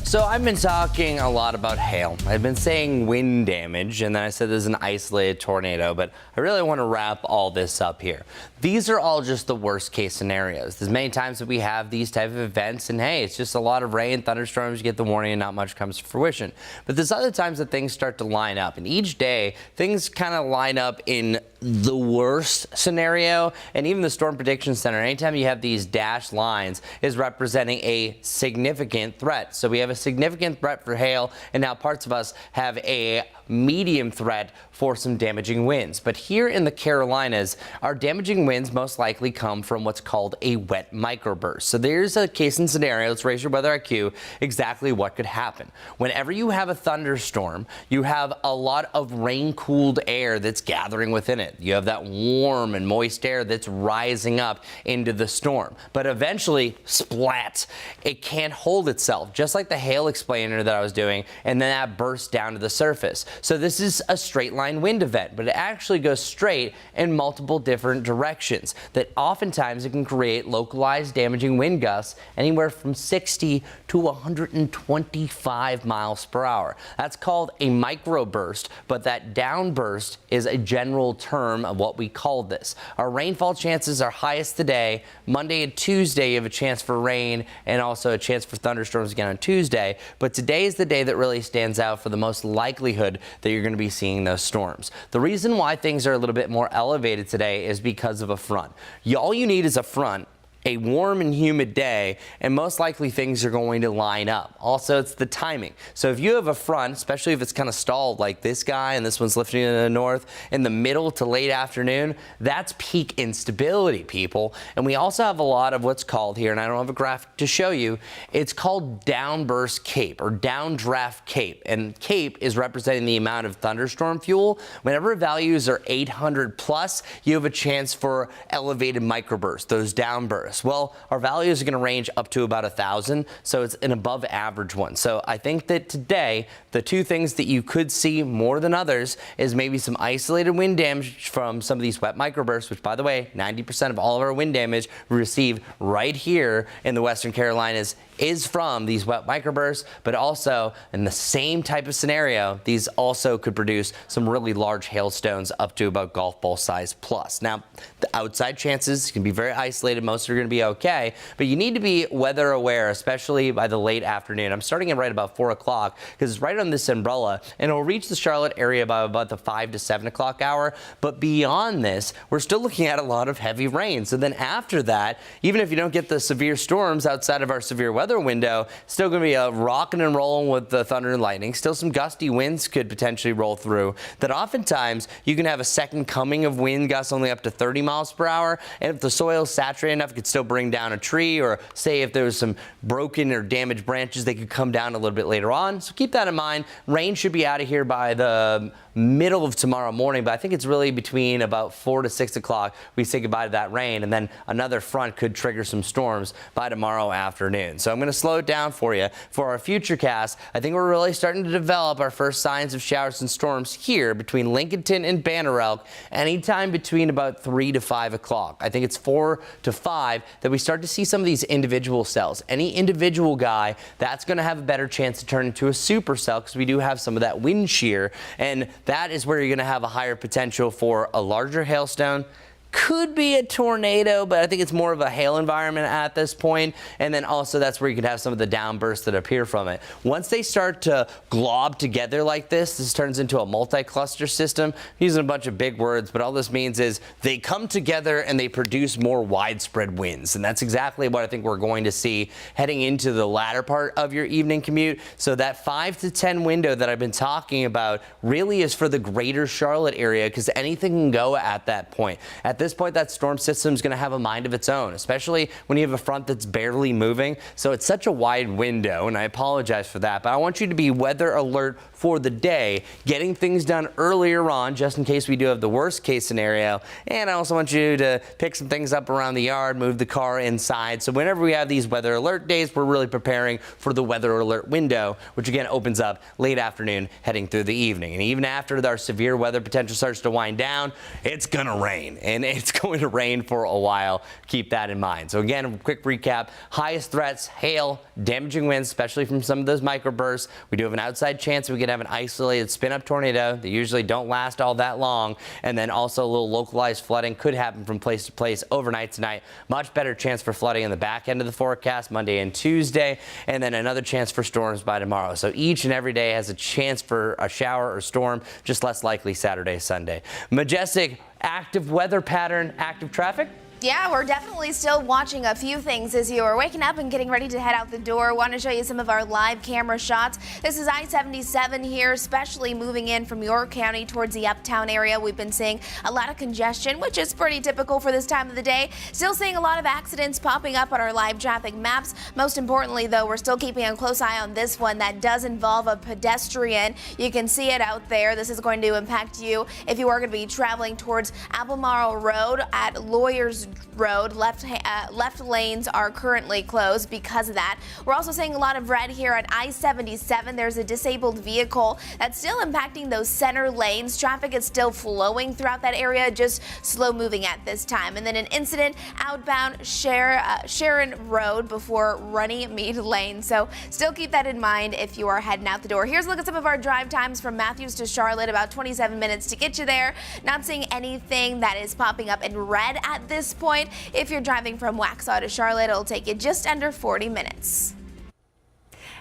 So I've been talking a lot about hail. I've been saying wind damage, and then I said there's an isolated tornado, but I really want to wrap all this up here. These are all just the worst case scenarios. There's many times that we have these type of events, and hey, it's just a lot of rain, thunderstorms, you get the warning, and not much comes to fruition. But there's other times that things start to line up, and each day, things kind of line up in the worst scenario. And even the Storm Prediction Center, anytime you have these dashed lines, is representing a significant threat. So we have a significant threat for hail, and now parts of us have a medium threat for some damaging winds. But here in the Carolinas, our damaging winds most likely come from what's called a wet microburst. So there's a case and scenario, let's raise your weather IQ, exactly what could happen. Whenever you have a thunderstorm, you have a lot of rain-cooled air that's gathering within it. You have that warm and moist air that's rising up into the storm. But eventually, splat, it can't hold itself, just like the hail explainer that I was doing, and then that bursts down to the surface. So this is a straight line wind event, but it actually goes straight in multiple different directions that oftentimes it can create localized damaging wind gusts anywhere from 60 to 125 miles per hour. That's called a microburst, but that downburst is a general term of what we call this. Our rainfall chances are highest today. Monday and Tuesday you have a chance for rain and also a chance for thunderstorms again on Tuesday, but today is the day that really stands out for the most likelihood that you're going to be seeing those storms. The reason why things are a little bit more elevated today is because of a front. All you need is a front, a warm and humid day, and most likely things are going to line up. Also, it's the timing. So if you have a front, especially if it's kind of stalled like this guy and this one's lifting in the north in the middle to late afternoon, that's peak instability, people. And we also have a lot of what's called here, and I don't have a graphic to show you, it's called downburst cape or downdraft cape. And cape is representing the amount of thunderstorm fuel. Whenever values are 800 plus, you have a chance for elevated microbursts, those downbursts. Well, our values are going to range up to about 1,000, so it's an above average one. So I think that today, the two things that you could see more than others is maybe some isolated wind damage from some of these wet microbursts, which, by the way, 90% of all of our wind damage we receive right here in the Western Carolinas is from these wet microbursts, but also in the same type of scenario, these also could produce some really large hailstones up to about golf ball size plus. Now, the outside chances can be very isolated. Most are going to be okay, but you need to be weather aware, especially by the late afternoon. I'm starting it right about 4 o'clock because it's right on this umbrella, and it'll reach the Charlotte area by about the 5 to 7 o'clock hour. But beyond this, we're still looking at a lot of heavy rain. So then after that, even if you don't get the severe storms outside of our severe weather window, still going to be a rocking and rolling with the thunder and lightning. Still some gusty winds could potentially roll through. That oftentimes you can have a second coming of wind gusts only up to 30 miles per hour. And if the soil is saturated enough, it could still bring down a tree, or say if there was some broken or damaged branches, they could come down a little bit later on. So keep that in mind. Rain should be out of here by the middle of tomorrow morning, but I think it's really between about 4 to 6 o'clock we say goodbye to that rain, and then another front could trigger some storms by tomorrow afternoon. So I'm going to slow it down for you. For our future cast, I think we're really starting to develop our first signs of showers and storms here between Lincolnton and Banner Elk anytime between about 3 to 5 o'clock. I think it's 4 to 5 that we start to see some of these individual cells. Any individual guy, that's going to have a better chance to turn into a supercell because we do have some of that wind shear, and that is where you're going to have a higher potential for a larger hailstone. Could be a tornado, but I think it's more of a hail environment at this point. And then also that's where you could have some of the downbursts that appear from it. Once they start to glob together like this turns into a multi-cluster system. I'm using a bunch of big words, but all this means is they come together and they produce more widespread winds. And that's exactly what I think we're going to see heading into the latter part of your evening commute. So that 5 to 10 window that I've been talking about really is for the greater Charlotte area, because anything can go at that point. At this point, that storm system is going to have a mind of its own, especially when you have a front that's barely moving. So it's such a wide window, and I apologize for that, but I want you to be weather alert for the day, getting things done earlier on, just in case we do have the worst case scenario. And I also want you to pick some things up around the yard, move the car inside. So whenever we have these weather alert days, we're really preparing for the weather alert window, which again opens up late afternoon heading through the evening. And even after our severe weather potential starts to wind down, it's going to rain, and it's going to rain for a while. Keep that in mind. So again, a quick recap: highest threats, hail, damaging winds, especially from some of those microbursts. We do have an outside chance we could have an isolated spin-up tornado. They usually don't last all that long. And then also a little localized flooding could happen from place to place overnight tonight. Much better chance for flooding in the back end of the forecast Monday and Tuesday. And then another chance for storms by tomorrow. So each and every day has a chance for a shower or storm, just less likely Saturday, Sunday. Majestic, active weather pattern, active traffic. Yeah, we're definitely still watching a few things as you are waking up and getting ready to head out the door. Want to show you some of our live camera shots. This is I-77 here, especially moving in from York County towards the uptown area. We've been seeing a lot of congestion, which is pretty typical for this time of the day. Still seeing a lot of accidents popping up on our live traffic maps. Most importantly, though, we're still keeping a close eye on this one that does involve a pedestrian. You can see it out there. This is going to impact you if you are going to be traveling towards Albemarle Road at Lawyers Road. Left lanes are currently closed because of that. We're also seeing a lot of red here at I-77. There's a disabled vehicle that's still impacting those center lanes. Traffic is still flowing throughout that area, just slow moving at this time. And then an incident outbound Sharon Road before Runnymede Lane. So still keep that in mind if you are heading out the door. Here's a look at some of our drive times from Matthews to Charlotte, about 27 minutes to get you there. Not seeing anything that is popping up in red at this point. If you're driving from Waxhaw to Charlotte, it'll take you just under 40 minutes.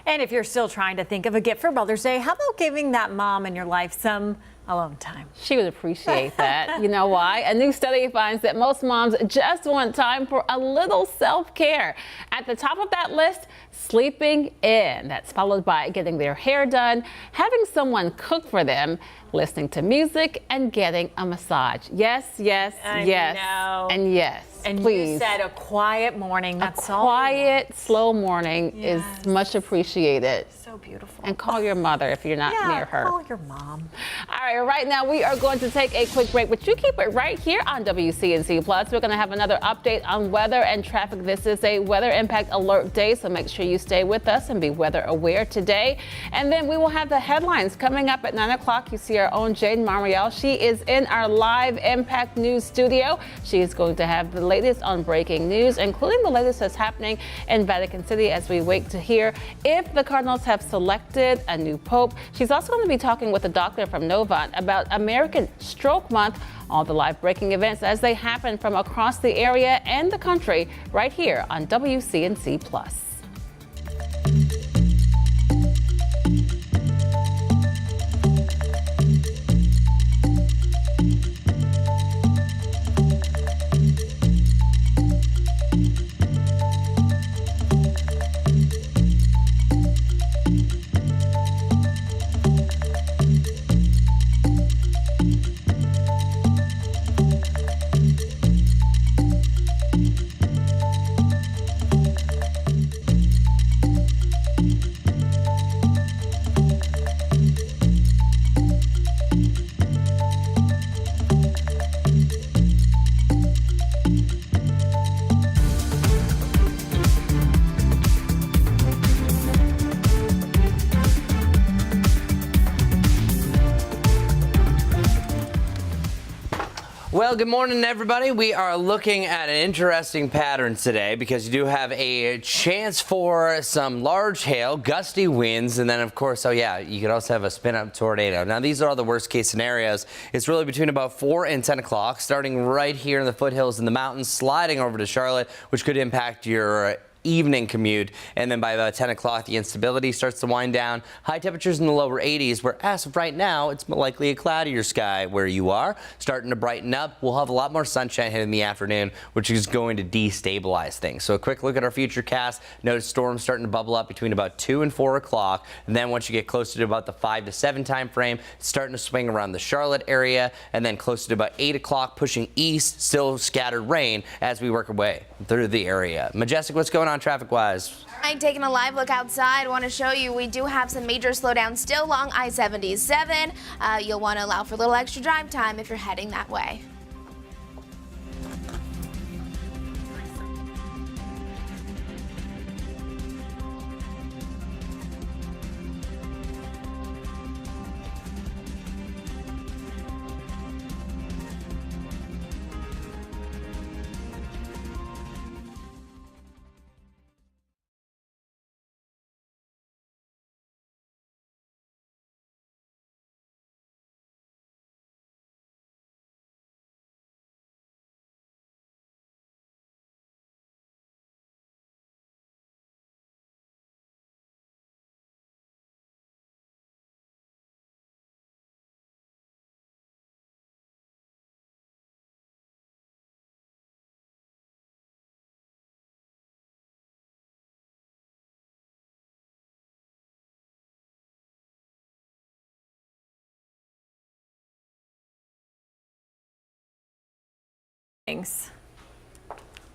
And if you're still trying to think of a gift for Mother's Day, how about giving that mom in your life some alone time? She would appreciate that. You know why? A new study finds that most moms just want time for a little self-care. At the top of that list, sleeping in. That's followed by getting their hair done, having someone cook for them, listening to music, and getting a massage. Yes, yes, yes, and yes. And please. You said a quiet morning. That's a quiet, slow morning is much appreciated. So beautiful. And call your mother if you're not near her. Call your mom. All right, right now we are going to take a quick break, but you keep it right here on WCNC Plus. We're going to have another update on weather and traffic. This is a weather impact alert day, so make sure you stay with us and be weather aware today. And then we will have the headlines coming up at 9 o'clock. You see our own Jane Mariel. She is in our live Impact News studio. She is going to have the latest on breaking news, including the latest that's happening in Vatican City as we wait to hear if the Cardinals have selected a new pope. She's also going to be talking with a doctor from Novant about American Stroke Month, all the live breaking events as they happen from across the area and the country right here on WCNC Plus. Well, good morning, everybody. We are looking at an interesting pattern today because you do have a chance for some large hail, gusty winds, and then, of course, you could also have a spin-up tornado. Now, these are all the worst-case scenarios. It's really between about 4 and 10 o'clock, starting right here in the foothills in the mountains, sliding over to Charlotte, which could impact your evening commute, and then by about 10 o'clock the instability starts to wind down. High temperatures in the lower 80s, where as of right now it's likely a cloudier sky where you are, starting to brighten up. We'll have a lot more sunshine hit in the afternoon, which is going to destabilize things. So a quick look at our future cast. Notice storms starting to bubble up between about 2 and 4 o'clock, and then once you get closer to about the 5 to 7 time frame, it's starting to swing around the Charlotte area, and then closer to about 8 o'clock pushing east, still scattered rain as we work our way through the area. Majestic, what's going on traffic-wise? All right, taking a live look outside, want to show you we do have some major slowdowns still along I-77. You'll want to allow for a little extra drive time if you're heading that way. Thanks.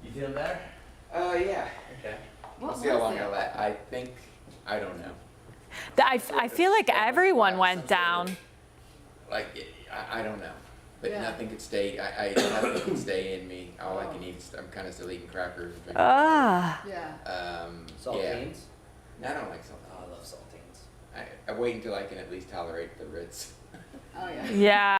You feeling better? Yeah. Okay. We'll see how long it'll last. I don't know. I feel like everyone went down. Like, I don't know. But nothing could stay, nothing can stay in me. All I can eat is, I'm kind of still eating crackers. And drinking Saltines? No, I don't like saltines. Oh, I love saltines. I wait until I can at least tolerate the Ritz. Yeah.